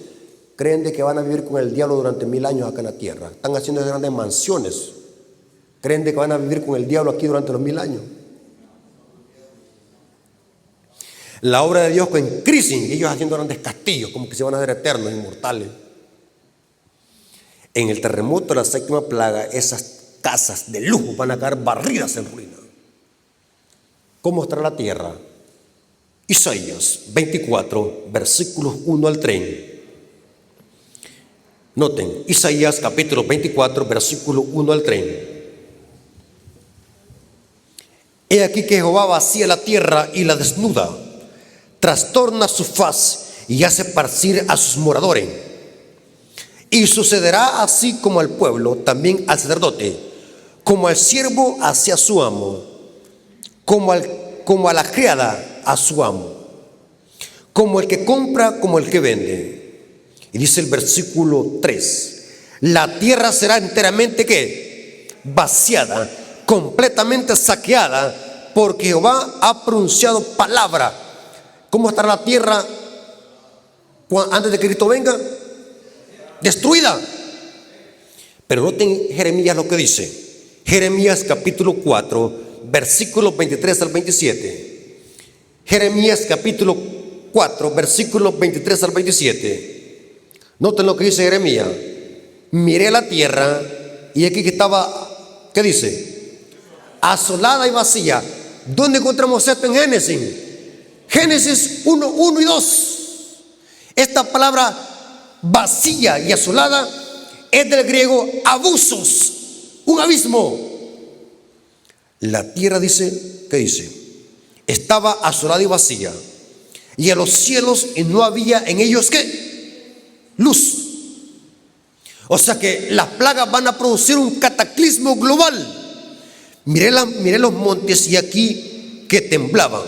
creen de que van a vivir con el diablo durante 1000 años acá en la tierra. Están haciendo esas grandes mansiones, creen de que van a vivir con el diablo aquí durante los 1000 años. La obra de Dios en crisis, ellos haciendo grandes castillos, como que se van a hacer eternos, inmortales. En el terremoto de la 7ª plaga, esas casas de lujo van a caer barridas en ruina. ¿Cómo estará la tierra? Isaías 24, versículos 1 al 3. Noten, Isaías capítulo 24, versículo 1 al 3. He aquí que Jehová vacía la tierra y la desnuda, trastorna su faz y hace esparcir a sus moradores. Y sucederá así como al pueblo, también al sacerdote, como al siervo hacia su amo, como a la criada a su amo, como el que compra, como el que vende. Y dice el versículo 3, la tierra será enteramente ¿qué? Vaciada, completamente saqueada, porque Jehová ha pronunciado palabra. ¿Cómo estará la tierra antes de que Cristo venga? Destruida. Pero noten Jeremías lo que dice. Jeremías capítulo 4, versículos 23 al 27. Jeremías capítulo 4, versículos 23 al 27. Noten lo que dice Jeremías. Miré la tierra y aquí que estaba, ¿qué dice? Asolada y vacía. ¿Dónde encontramos esto en Génesis? Génesis 1, 1 y 2. Esta palabra vacía y asolada es del griego abusos, un abismo. La tierra dice, ¿qué dice? Estaba asolada y vacía, y a los cielos y no había en ellos ¿qué? Luz. O sea que las plagas van a producir un cataclismo global. Miré los montes y aquí que temblaban,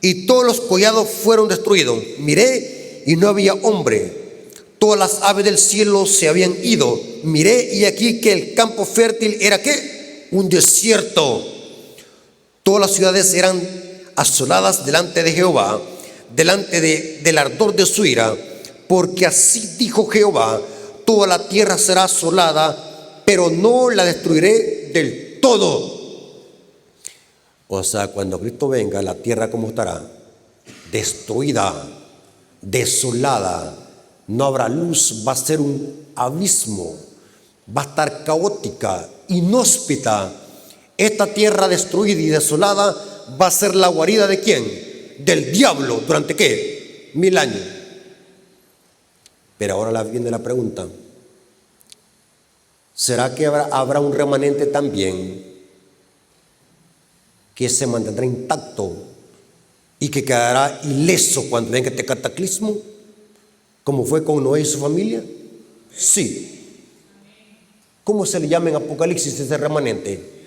y todos los collados fueron destruidos. Miré y no había hombre. Todas las aves del cielo se habían ido. Miré y aquí que el campo fértil era ¿qué? Un desierto. Todas las ciudades eran asoladas delante de Jehová, delante del ardor de su ira, porque así dijo Jehová: toda la tierra será asolada, pero no la destruiré del todo. O sea, cuando Cristo venga, la tierra ¿cómo estará? Destruida, desolada, no habrá luz, va a ser un abismo, va a estar caótica, inhóspita. Esta tierra destruida y desolada va a ser la guarida ¿de quién? Del diablo. ¿Durante qué? 1000 años. Pero ahora viene la pregunta: ¿será que habrá un remanente también que se mantendrá intacto y que quedará ileso cuando venga este cataclismo, como fue con Noé y su familia? Sí. ¿Cómo se le llama en Apocalipsis ese remanente?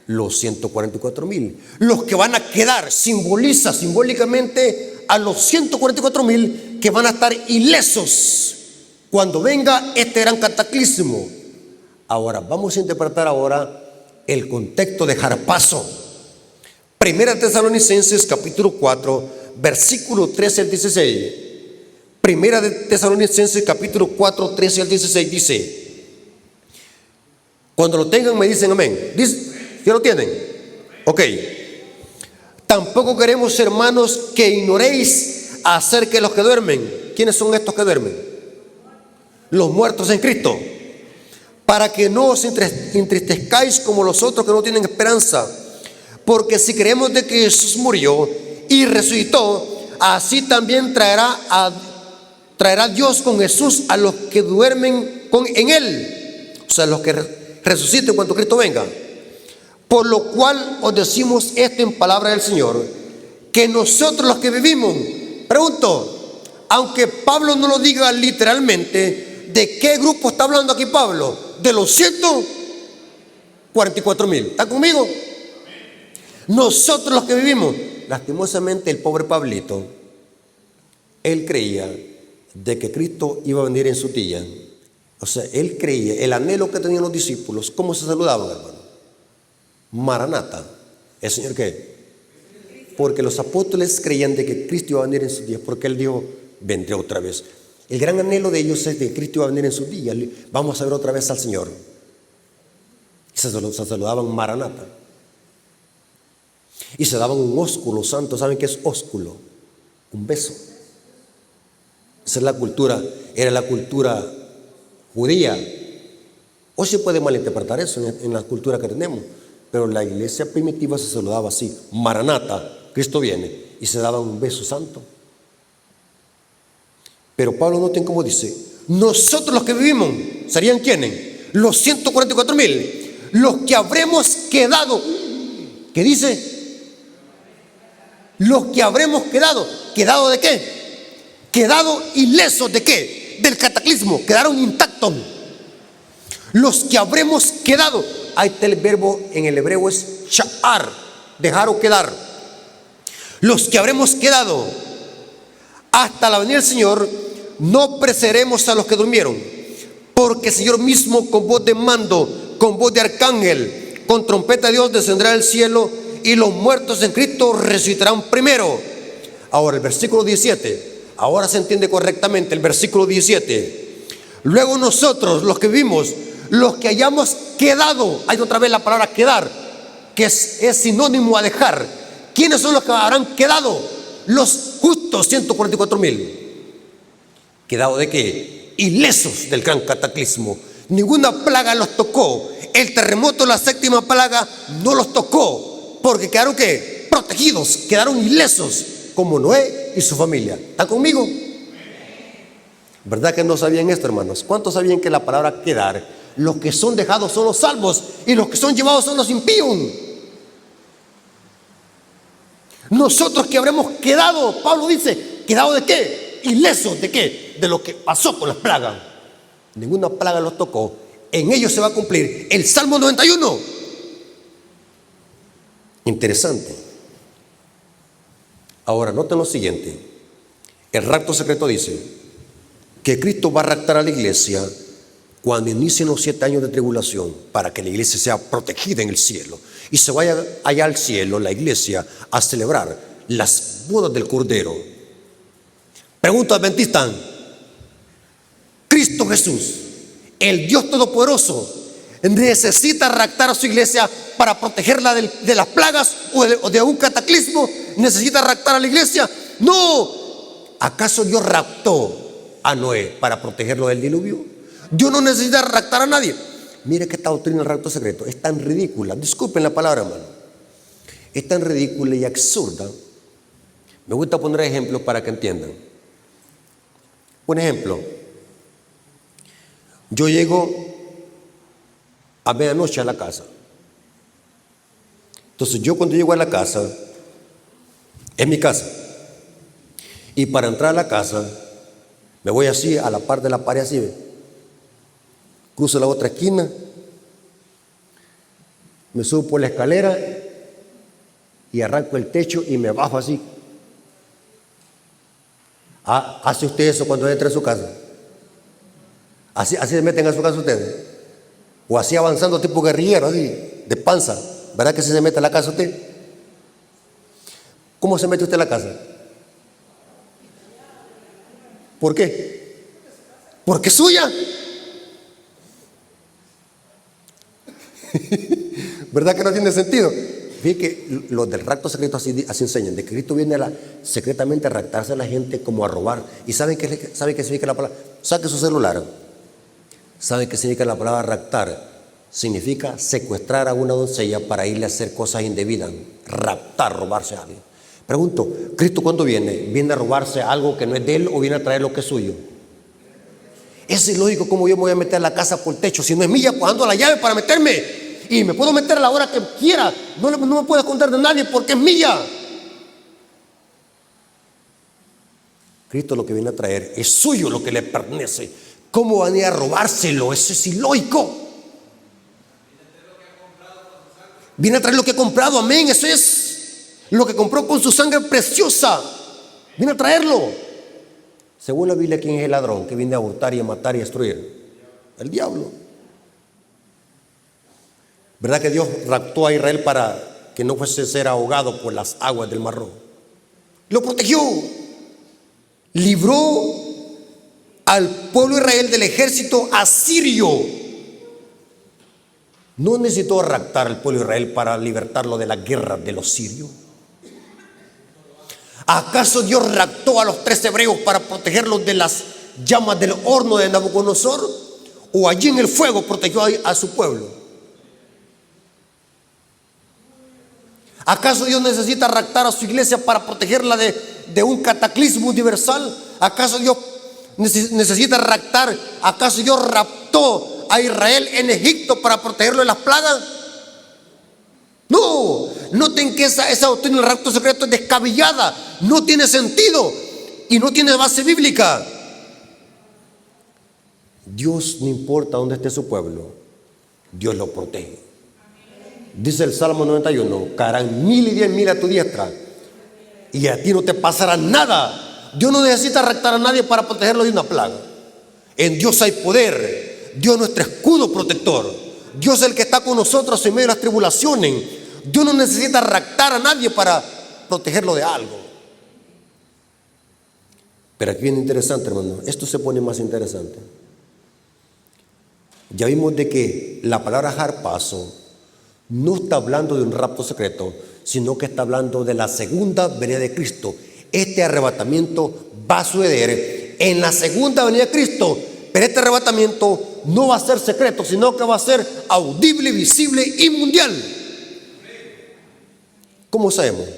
Los 144,000. Los que van a quedar simboliza simbólicamente a los 144,000 que van a estar ilesos cuando venga este gran cataclismo. Ahora vamos a interpretar ahora el contexto de Jarpazo. Primera Tesalonicenses capítulo 4, versículo 13 al 16. Primera de Tesalonicenses capítulo 4, 13 al 16 dice: cuando lo tengan me dicen amén. Dice, ¿ya lo tienen? Ok. Tampoco queremos, hermanos, que ignoréis acerca de los que duermen. ¿Quiénes son estos que duermen? Los muertos en Cristo. Para que no os entristezcáis como los otros que no tienen esperanza. Porque si creemos de que Jesús murió y resucitó, así también traerá Dios con Jesús a los que duermen en Él. O sea, los que resuciten cuando Cristo venga. Por lo cual os decimos esto en palabra del Señor, que nosotros los que vivimos, pregunto, aunque Pablo no lo diga literalmente, ¿de qué grupo está hablando aquí Pablo? De los 144,000. ¿Está conmigo? Nosotros los que vivimos. Lastimosamente el pobre Pablito, él creía de que Cristo iba a venir en su día. O sea, él creía, el anhelo que tenían los discípulos. ¿Cómo se saludaban, hermano? Maranata. ¿El Señor qué? Porque los apóstoles creían de que Cristo iba a venir en sus días, porque Él dijo, vendré otra vez. El gran anhelo de ellos es de que Cristo iba a venir en sus días. Vamos a ver otra vez al Señor. Y se saludaban Maranata. Y se daban un ósculo santo. ¿Saben qué es ósculo? Un beso. Esa es la cultura, era la cultura judía. Hoy se puede malinterpretar eso en la cultura que tenemos. Pero la iglesia primitiva se saludaba así: Maranata, Cristo viene, y se daba un beso santo. Pero Pablo, noten cómo dice: nosotros los que vivimos, ¿serían quiénes? Los 144,000, los que habremos quedado. ¿Qué dice? Los que habremos quedado, ¿quedado de qué? Quedado ilesos ¿de qué? Del cataclismo, quedaron intactos. Los que habremos quedado, ahí está el verbo en el hebreo es sha'ar, dejar o quedar. Los que habremos quedado hasta la venida del Señor, no precederemos a los que durmieron, porque el Señor mismo con voz de mando, con voz de arcángel, con trompeta de Dios descenderá del cielo, y los muertos en Cristo resucitarán primero. Ahora el versículo 17, ahora se entiende correctamente el versículo 17. Luego nosotros, los que vivimos, los que hayamos quedado, hay otra vez la palabra quedar, que es sinónimo a dejar. ¿Quiénes son los que habrán quedado? Los justos, 144,000. ¿Quedado de qué? Ilesos del gran cataclismo. Ninguna plaga los tocó. El terremoto, la séptima plaga, no los tocó, porque quedaron ¿qué? Protegidos, quedaron ilesos, como Noé y su familia. ¿Están conmigo? ¿Verdad que no sabían esto, hermanos? ¿Cuántos sabían que la palabra quedar, los que son dejados son los salvos y los que son llevados son los impíos? Nosotros que habremos quedado, Pablo dice, ¿quedado de qué? Ilesos ¿de qué? De lo que pasó con las plagas. Ninguna plaga los tocó. En ellos se va a cumplir el Salmo 91. Interesante. Ahora noten lo siguiente. El rapto secreto dice que Cristo va a raptar a la iglesia cuando inicien los 7 años de tribulación, para que la iglesia sea protegida en el cielo y se vaya allá al cielo, la iglesia, a celebrar las bodas del Cordero. Pregunta adventista: Cristo Jesús, el Dios Todopoderoso, ¿necesita raptar a su iglesia para protegerla de las plagas o de un cataclismo? ¿Necesita raptar a la iglesia? No. ¿Acaso Dios raptó a Noé para protegerlo del diluvio? Dios no necesita raptar a nadie. Mire que esta doctrina del rapto secreto es tan ridícula, disculpen la palabra, hermano, es tan ridícula y absurda. Me gusta poner ejemplos para que entiendan. Un ejemplo: yo llego a medianoche a la casa. Entonces yo cuando llego a la casa, es mi casa, y para entrar a la casa me voy así a la par de la pared, así, ¿ve? Cruzo la otra esquina, me subo por la escalera y arranco el techo y me bajo así. ¿Hace usted eso cuando entra a su casa? ¿Así se meten a su casa ustedes? ¿O así avanzando tipo guerrillero, así, de panza? ¿Verdad que se mete a la casa usted? ¿Cómo se mete usted a la casa? ¿Por qué? Porque es suya. ¿Verdad que no tiene sentido? Fíjate que los del rapto secreto así enseñan, de que Cristo viene secretamente a raptarse a la gente, como a robar. ¿Y saben qué significa la palabra? Saque su celular. ¿Saben qué significa la palabra raptar? Significa secuestrar a una doncella para irle a hacer cosas indebidas. Raptar, robarse a alguien. Pregunto, ¿Cristo cuándo viene? ¿Viene a robarse algo que no es de él o viene a traer lo que es suyo? Es ilógico cómo yo me voy a meter a la casa por el techo. Si no es mía, pues ando a la llave para meterme. Y me puedo meter a la hora que quiera. No me puedo esconder de nadie porque es mía. Cristo lo que viene a traer es suyo, lo que le pertenece. ¿Cómo van a ir a robárselo? Eso es ilógico. Viene a traer lo que ha comprado, amén. Eso es lo que compró con su sangre preciosa. Viene a traerlo. Según la Biblia, ¿quién es el ladrón que viene a hurtar y a matar y a destruir? El diablo. ¿Verdad que Dios raptó a Israel para que no fuese a ser ahogado por las aguas del Mar Rojo? Lo protegió. Libró al pueblo de Israel del ejército asirio. No necesitó raptar al pueblo de Israel para libertarlo de la guerra de los sirios. ¿Acaso Dios raptó a los 3 hebreos para protegerlos de las llamas del horno de Nabucodonosor? ¿O allí en el fuego protegió a su pueblo? ¿Acaso Dios necesita raptar a su iglesia para protegerla de un cataclismo universal? ¿Acaso Dios necesita raptar? ¿Acaso Dios raptó a Israel en Egipto para protegerlo de las plagas? No, Noten que esa doctrina del rapto secreto es descabellada, no tiene sentido y no tiene base bíblica. Dios, no importa dónde esté su pueblo, Dios lo protege. Dice el Salmo 91, caerán 1000 y 10.000 a tu diestra y a ti no te pasará nada. Dios no necesita raptar a nadie para protegerlo de una plaga. En Dios hay poder. Dios es nuestro escudo protector. Dios es el que está con nosotros en medio de las tribulaciones. Dios no necesita raptar a nadie para protegerlo de algo. Pero aquí viene interesante, hermano. Esto se pone más interesante. Ya vimos de que la palabra harpazo no está hablando de un rapto secreto, sino que está hablando de la segunda venida de Cristo. Este arrebatamiento va a suceder en la segunda venida de Cristo, pero este arrebatamiento no va a ser secreto, sino que va a ser audible, visible y mundial. ¿Cómo sabemos?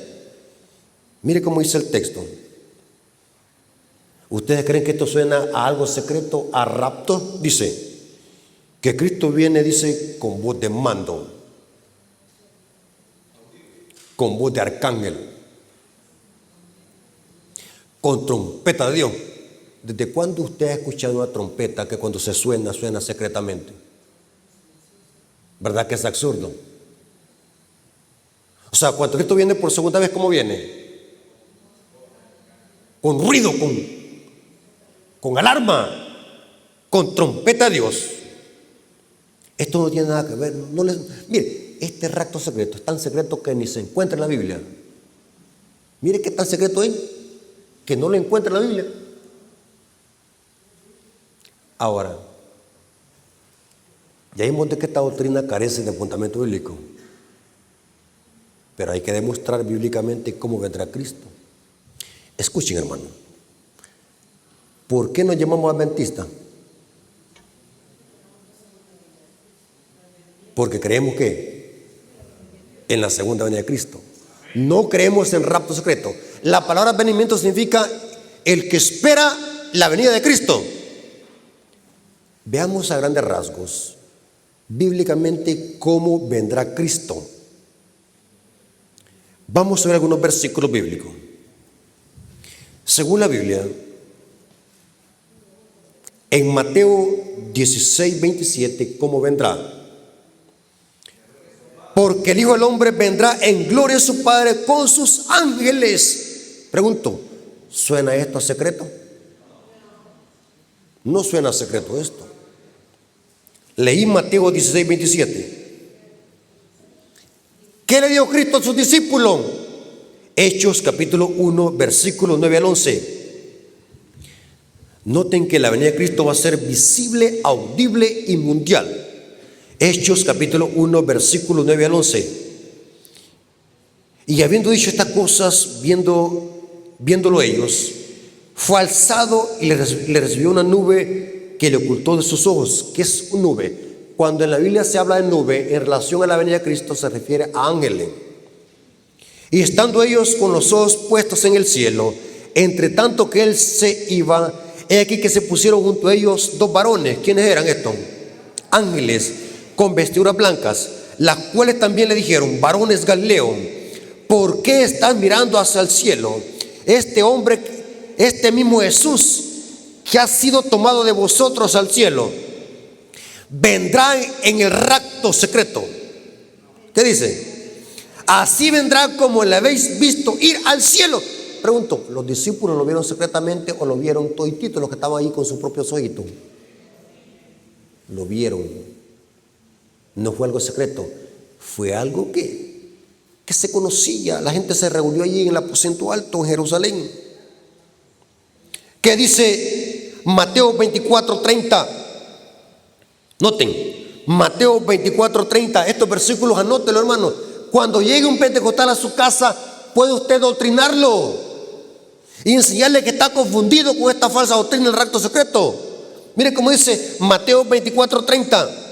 Mire cómo dice el texto. ¿Ustedes creen que esto suena a algo secreto, a rapto? Dice que Cristo viene, dice, con voz de mando, con voz de arcángel, con trompeta de Dios. ¿Desde cuándo usted ha escuchado una trompeta que cuando se suena, suena secretamente? ¿Verdad que es absurdo? O sea, cuando Cristo viene por segunda vez, ¿cómo viene? Con ruido, con alarma, con trompeta de Dios. Esto no tiene nada que ver. Mire, este rapto secreto es tan secreto que ni se encuentra en la Biblia. Mire qué tan secreto es que no lo encuentra en la Biblia. Ahora, ya vimos de que esta doctrina carece de fundamento bíblico, pero hay que demostrar bíblicamente cómo vendrá Cristo. Escuchen, hermano, ¿por qué nos llamamos adventistas? Porque creemos que en la segunda venida de Cristo. No creemos en rapto secreto. La palabra advenimiento significa el que espera la venida de Cristo. Veamos a grandes rasgos bíblicamente cómo vendrá Cristo. Vamos a ver algunos versículos bíblicos. Según la Biblia, en Mateo 16, 27, ¿cómo vendrá? Porque el Hijo del Hombre vendrá en gloria de su Padre con sus ángeles. Pregunto, ¿suena esto a secreto? No suena a secreto esto. Leí Mateo 16, 27. ¿Qué le dio Cristo a sus discípulos? Hechos capítulo 1, versículos 9 al 11. Noten que la venida de Cristo va a ser visible, audible y mundial. Hechos capítulo 1, versículos 9 al 11. Y habiendo dicho estas cosas, viéndolo ellos, fue alzado y le recibió una nube que le ocultó de sus ojos. ¿Qué es una nube? Cuando en la Biblia se habla de nube, en relación a la venida de Cristo se refiere a ángeles. Y estando ellos con los ojos puestos en el cielo, entre tanto que él se iba, he aquí que se pusieron junto a ellos dos varones. ¿Quiénes eran estos? Ángeles, con vestiduras blancas, las cuales también le dijeron: varones Galileos, ¿por qué están mirando hacia el cielo? Este hombre, este mismo Jesús, que ha sido tomado de vosotros al cielo, vendrá en el rapto secreto. ¿Qué dice? Así vendrá como le habéis visto ir al cielo. Pregunto, ¿los discípulos lo vieron secretamente o lo vieron todititos los que estaban ahí con sus propios ojitos? Lo vieron. No fue algo secreto, fue algo que se conocía. La gente se reunió allí en el aposento alto en Jerusalén. ¿Qué dice Mateo 24, 30? Noten, Mateo 24, 30. Estos versículos anótenlo, hermano. Cuando llegue un pentecostal a su casa, puede usted doctrinarlo y enseñarle que está confundido con esta falsa doctrina del rapto secreto. Mire cómo dice Mateo 24, 30.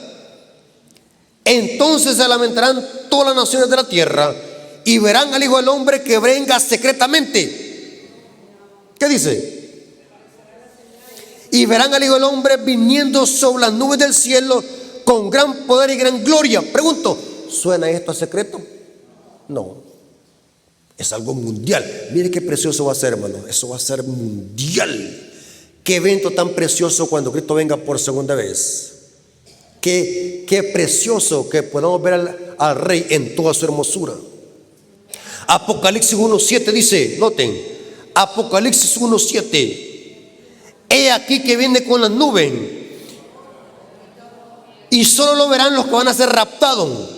Entonces se lamentarán todas las naciones de la tierra y verán al Hijo del Hombre que venga secretamente. ¿Qué dice? Y verán al Hijo del Hombre viniendo sobre las nubes del cielo con gran poder y gran gloria. Pregunto, ¿suena esto a secreto? No, es algo mundial. Mire qué precioso va a ser, hermano. Eso va a ser mundial. Qué evento tan precioso cuando Cristo venga por segunda vez. Qué precioso que podamos ver al Rey en toda su hermosura. Apocalipsis 1:7 dice, noten, Apocalipsis 1:7. He aquí que viene con las nubes y solo lo verán los que van a ser raptados.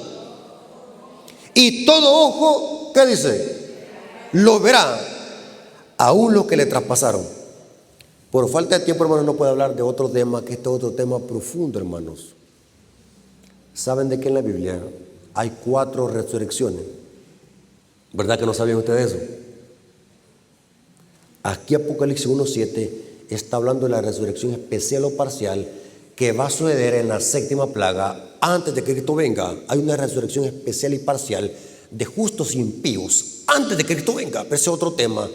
Y todo ojo, ¿qué dice? Lo verá, aún los que le traspasaron. Por falta de tiempo, hermanos, no puedo hablar de otro tema, que este es otro tema profundo, hermanos. ¿Saben de que en la Biblia hay 4 resurrecciones? ¿Verdad que no sabían ustedes eso? Aquí Apocalipsis 1:7 está hablando de la resurrección especial o parcial que va a suceder en la 7ª plaga antes de que Cristo venga. Hay una resurrección especial y parcial de justos y impíos antes de que Cristo venga. Pero ese es otro tema.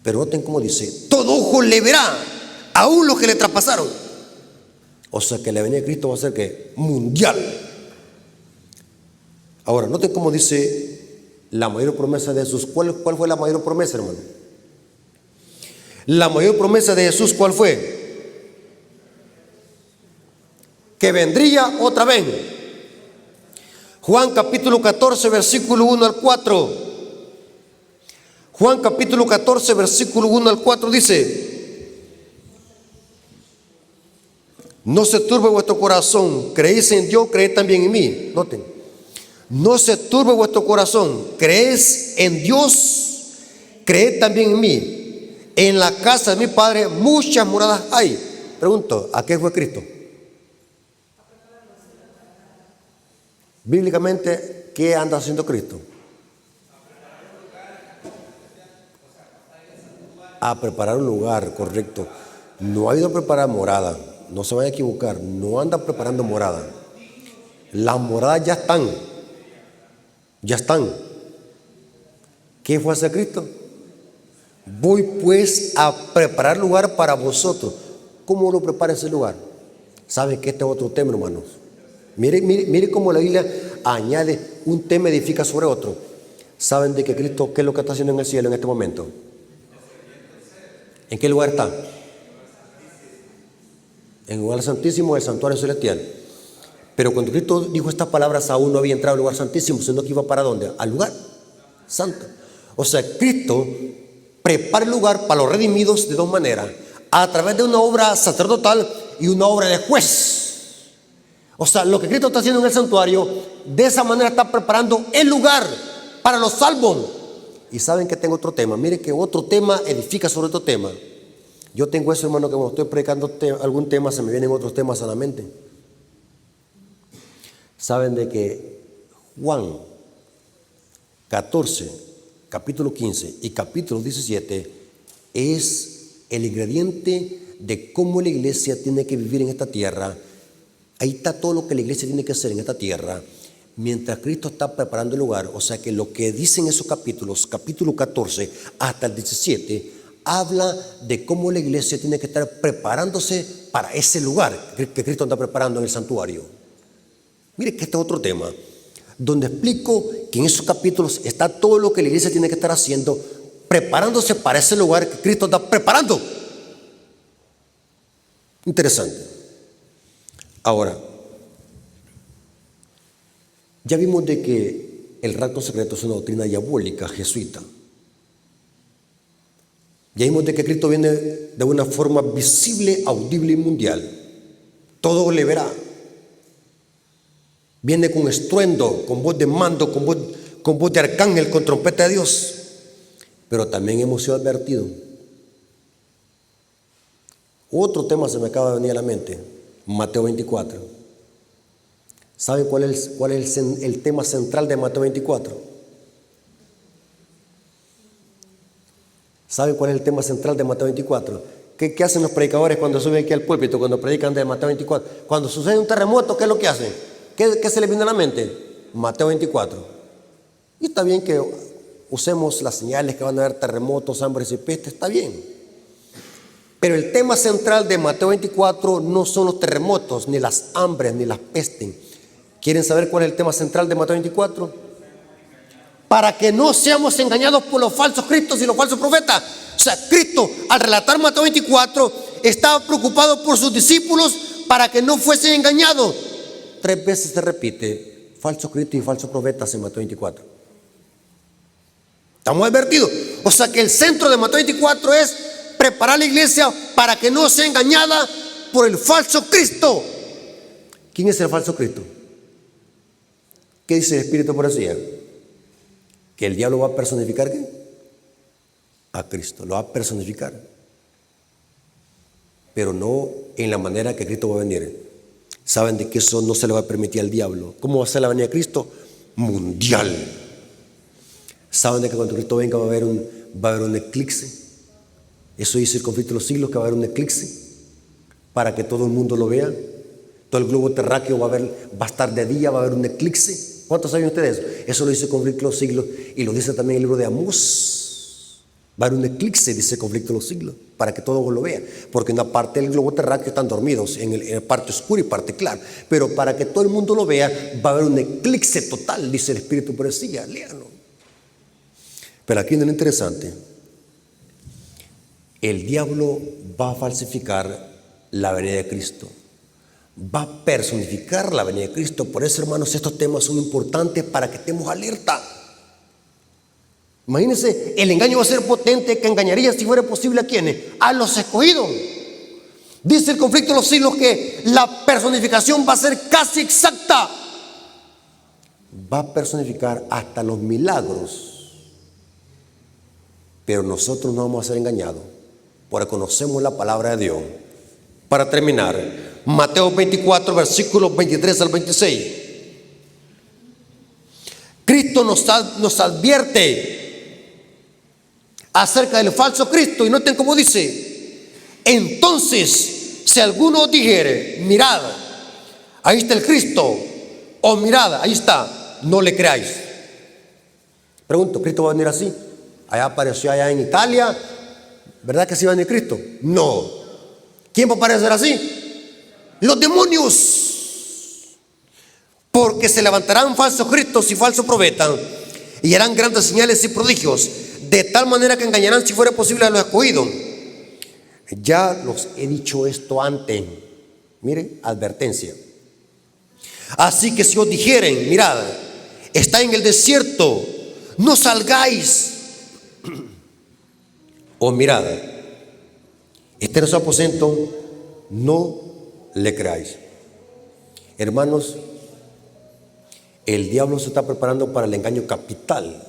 Pero noten cómo dice, todo ojo le verá, aún los que le traspasaron. O sea que la venida de Cristo va a ser ¿qué? Mundial. Ahora, noten cómo dice la mayor promesa de Jesús. ¿Cuál fue la mayor promesa, hermano? La mayor promesa de Jesús, ¿cuál fue? Que vendría otra vez. Juan capítulo 14, versículo 1 al 4. Juan capítulo 14, versículo 1 al 4 dice: no se turbe vuestro corazón, creéis en Dios, creed también en mí. Noten, no se turbe vuestro corazón, creéis en Dios, creed también en mí. En la casa de mi Padre muchas moradas hay. Pregunto, ¿a qué fue Cristo? Bíblicamente, ¿qué anda haciendo Cristo? A preparar un lugar, correcto. No ha ido a preparar morada. No se vaya a equivocar, no anda preparando morada. Las moradas ya están. Ya están. ¿Qué fue a hacer Cristo? Voy pues a preparar lugar para vosotros. ¿Cómo lo prepara ese lugar? ¿Saben que este es otro tema, hermanos? Mire cómo la Biblia añade un tema, edifica sobre otro. ¿Saben de que Cristo, qué es lo que está haciendo en el cielo en este momento? ¿En qué lugar está? En el lugar santísimo, el santuario celestial. Pero cuando Cristo dijo estas palabras, aún no había entrado al lugar santísimo, sino que iba para ¿dónde? Al lugar santo. O sea, Cristo prepara el lugar para los redimidos de dos maneras: a través de una obra sacerdotal y una obra de juez. O sea, lo que Cristo está haciendo en el santuario, de esa manera está preparando el lugar para los salvos. Y saben que tengo otro tema. Mire que otro tema edifica sobre otro tema. Yo tengo eso, hermano, que cuando estoy predicando algún tema, se me vienen otros temas a la mente. Saben de que Juan 14, capítulo 15 y capítulo 17 es el ingrediente de cómo la iglesia tiene que vivir en esta tierra. Ahí está todo lo que la iglesia tiene que hacer en esta tierra mientras Cristo está preparando el lugar. O sea que lo que dicen esos capítulos, capítulo 14 hasta el 17, habla de cómo la iglesia tiene que estar preparándose para ese lugar que Cristo está preparando en el santuario. Mire que este es otro tema, donde explico que en esos capítulos está todo lo que la iglesia tiene que estar haciendo, preparándose para ese lugar que Cristo está preparando. Interesante. Ahora, ya vimos de que el rapto secreto es una doctrina diabólica, jesuita. Ya vimos de que Cristo viene de una forma visible, audible y mundial. Todo le verá. Viene con estruendo, con voz de mando, con voz de arcángel, con trompeta de Dios. Pero también hemos sido advertidos. Otro tema se me acaba de venir a la mente. Mateo 24. ¿Saben cuál es el tema central de Mateo 24? ¿Saben cuál es el tema central de Mateo 24? ¿Qué hacen los predicadores cuando suben aquí al púlpito, cuando predican de Mateo 24? Cuando sucede un terremoto, ¿qué es lo que hacen? ¿Qué se les viene a la mente? Mateo 24. Y está bien que usemos las señales que van a haber terremotos, hambres y pestes, está bien. Pero el tema central de Mateo 24 no son los terremotos, ni las hambres, ni las pestes. ¿Quieren saber cuál es el tema central de Mateo 24? para que no seamos engañados por los falsos cristos y los falsos profetas. O sea, Cristo, al relatar Mateo 24, estaba preocupado por sus discípulos para que no fuesen engañados. 3 veces se repite falsos cristos y falsos profetas en Mateo 24. Estamos advertidos. O sea que el centro de Mateo 24 es preparar la iglesia para que no sea engañada por el falso Cristo. ¿Quién es el falso Cristo? ¿Qué dice el Espíritu por así? Que el diablo va a personificar ¿qué? A Cristo, lo va a personificar, pero no en la manera que Cristo va a venir. Saben de que eso no se le va a permitir al diablo. ¿Cómo va a ser la venida de Cristo? Mundial. Saben de que cuando Cristo venga va a haber un eclipse. Eso dice el conflicto de los siglos, que va a haber un eclipse para que todo el mundo lo vea. Todo el globo terráqueo va a estar de día, va a haber un eclipse. ¿Cuántos saben ustedes eso? Eso lo dice el conflicto de los siglos y lo dice también el libro de Amós. Va a haber un eclipse, dice el conflicto de los siglos, para que todos lo vean. Porque en una parte del globo terráqueo están dormidos, en la parte oscura y parte clara. Pero para que todo el mundo lo vea, va a haber un eclipse total, dice el Espíritu por sí, léanlo. Pero aquí viene lo interesante. El diablo va a falsificar la venida de Cristo. Va a personificar la venida de Cristo. Por eso, hermanos, estos temas son importantes para que estemos alerta. Imagínense, el engaño va a ser potente, que engañaría, si fuera posible, ¿a quiénes? A los escogidos. Dice el conflicto de los siglos que la personificación va a ser casi exacta. Va a personificar hasta los milagros. Pero nosotros no vamos a ser engañados, porque conocemos la palabra de Dios. Para terminar, Mateo 24, versículos 23 al 26. Cristo nos advierte acerca del falso Cristo, y noten cómo dice: entonces, si alguno dijere, mirad, ahí está el Cristo, o mirad, ahí está, no le creáis. Pregunto, ¿Cristo va a venir así? Allá apareció allá en Italia, ¿verdad que sí va a venir Cristo? No. ¿Quién va a aparecer así? Los demonios. Porque se levantarán falsos cristos y falsos profetas, y harán grandes señales y prodigios, de tal manera que engañarán, si fuera posible, a los escogidos. Ya los he dicho esto antes. Miren, advertencia. Así que si os dijeren, mirad, está en el desierto, no salgáis. O mirad, este es su aposento, no le creáis. Hermanos, el diablo se está preparando para el engaño capital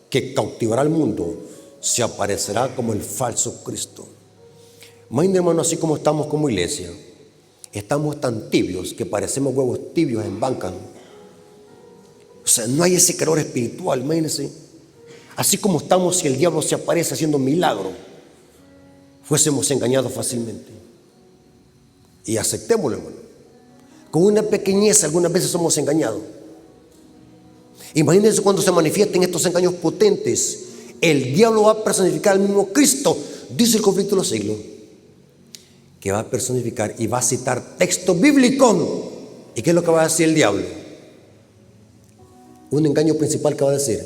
que cautivará al mundo. Se aparecerá como el falso Cristo. Imagínense, hermanos, así como estamos como iglesia, estamos tan tibios que parecemos huevos tibios en banca. O sea, no hay ese calor espiritual. Imagínense, así como estamos, si el diablo se aparece haciendo milagros, fuésemos engañados fácilmente. Y aceptémoslo, hermano. Con una pequeñez algunas veces somos engañados. Imagínense cuando se manifiesten estos engaños potentes. El diablo va a personificar al mismo Cristo, dice el conflicto de los siglos, que va a personificar y va a citar textos bíblicos. ¿Y qué es lo que va a decir el diablo? Un engaño principal que va a decir: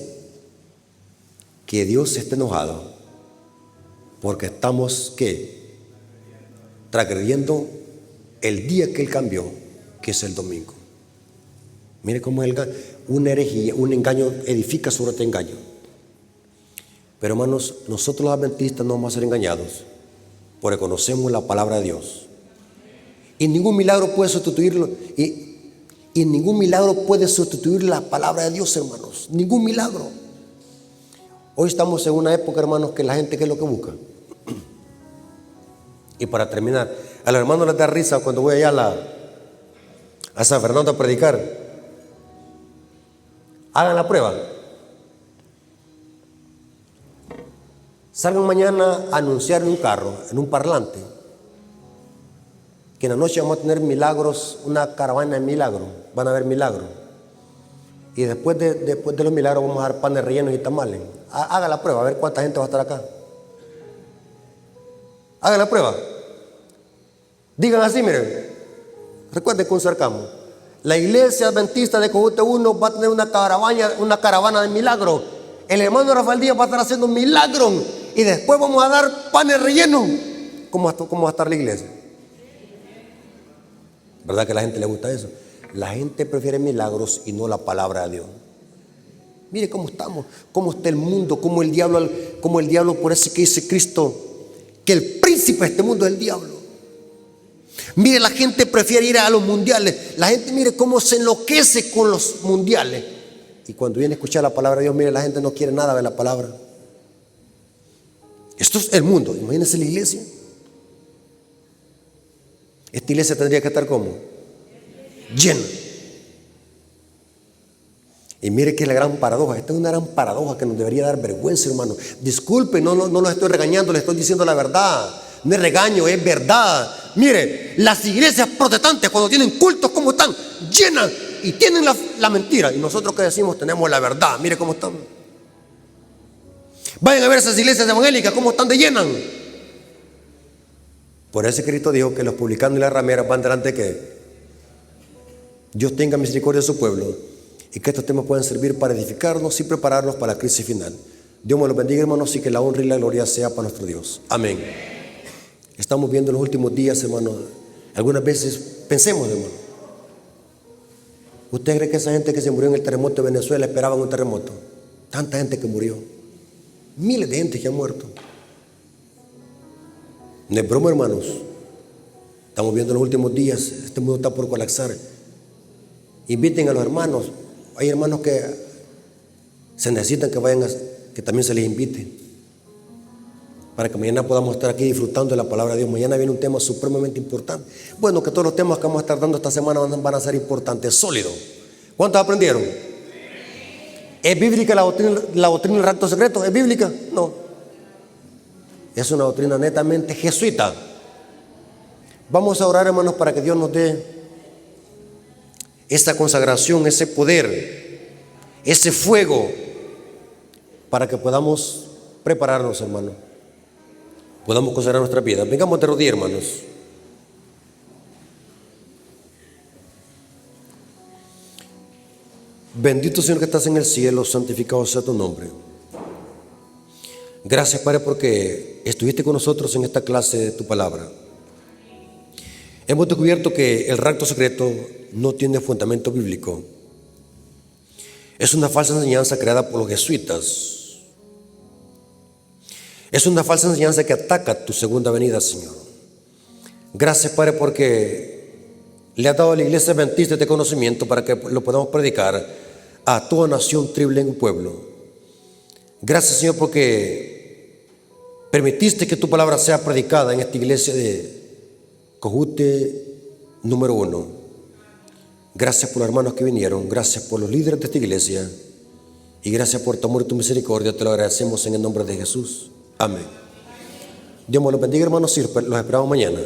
que Dios está enojado porque estamos, ¿qué? Transgrediendo el día que Él cambió, que es el domingo. Mire cómo es una herejía, un engaño edifica sobre otro engaño. Pero hermanos, nosotros los adventistas no vamos a ser engañados, porque conocemos la palabra de Dios. Y ningún milagro puede sustituirlo. Y ningún milagro puede sustituir la palabra de Dios, hermanos. Ningún milagro. Hoy estamos en una época, hermanos, que la gente, ¿qué es lo que busca? Y para terminar, a los hermanos les da risa cuando voy allá a San Fernando a predicar. Hagan la prueba. Salgan mañana a anunciar en un carro, en un parlante, que en la noche vamos a tener milagros, una caravana de milagros. Van a haber milagros. Y después de los milagros vamos a dar panes rellenos y tamales. Hagan la prueba, a ver cuánta gente va a estar acá. Hagan la prueba. Digan así, miren. Recuerden que un cercamos. La iglesia adventista de Cojute 1 va a tener una caravana de milagros. El hermano Rafael Díaz va a estar haciendo un milagro y después vamos a dar panes rellenos. ¿Cómo va a estar la iglesia? ¿Verdad que a la gente le gusta eso? La gente prefiere milagros y no la palabra de Dios. Mire cómo estamos, cómo está el mundo, cómo el diablo, por eso que dice Cristo, que el príncipe de este mundo es el diablo. Mire, la gente prefiere ir a los mundiales. La gente, mire cómo se enloquece con los mundiales. Y cuando viene a escuchar la palabra de Dios, mire, la gente no quiere nada de la palabra. Esto es el mundo. Imagínense la iglesia. Esta iglesia tendría que estar como llena. Y mire que es la gran paradoja. Esta es una gran paradoja que nos debería dar vergüenza, hermano. Disculpe, no los estoy regañando, les estoy diciendo la verdad. No es regaño, es verdad. Mire, las iglesias protestantes cuando tienen cultos, ¿cómo están? Llenas y tienen la mentira. Y nosotros que decimos tenemos la verdad. Mire cómo están. Vayan a ver esas iglesias evangélicas, cómo están de llenas. Por eso Cristo dijo que los publicanos y las rameras van delante de que Dios tenga misericordia de su pueblo y que estos temas puedan servir para edificarnos y prepararnos para la crisis final. Dios me los bendiga, hermanos, y que la honra y la gloria sea para nuestro Dios. Amén. Estamos viendo en los últimos días, hermanos. Algunas veces pensemos, hermano. ¿Usted cree que esa gente que se murió en el terremoto de Venezuela esperaban un terremoto? Tanta gente que murió. Miles de gente que ha muerto. No es broma, hermanos. Estamos viendo en los últimos días, este mundo está por colapsar. Inviten a los hermanos. Hay hermanos que se necesitan que vayan, que también se les invite, para que mañana podamos estar aquí disfrutando de la palabra de Dios. Mañana viene un tema supremamente importante. Bueno, que todos los temas que vamos a estar dando esta semana van a ser importantes, sólidos. ¿Cuántos aprendieron? ¿Es bíblica la doctrina del rapto secreto? ¿Es bíblica? No. Es una doctrina netamente jesuita. Vamos a orar, hermanos, para que Dios nos dé esta consagración, ese poder, ese fuego, para que podamos prepararnos, hermano. Podamos consagrar nuestra vida. Vengamos de rodillas, hermanos. Bendito Señor que estás en el cielo, santificado sea tu nombre. Gracias, Padre, porque estuviste con nosotros en esta clase de tu palabra. Hemos descubierto que el rapto secreto no tiene fundamento bíblico. Es una falsa enseñanza creada por los jesuitas. Es una falsa enseñanza que ataca tu segunda venida, Señor. Gracias, Padre, porque le has dado a la iglesia adventista este conocimiento para que lo podamos predicar a toda nación, tribu, lengua y pueblo. Gracias, Señor, porque permitiste que tu palabra sea predicada en esta iglesia de Cojute número 1. Gracias por los hermanos que vinieron, gracias por los líderes de esta iglesia y gracias por tu amor y tu misericordia. Te lo agradecemos en el nombre de Jesús. Amén. Dios me los bendiga, hermanos, y los esperamos mañana.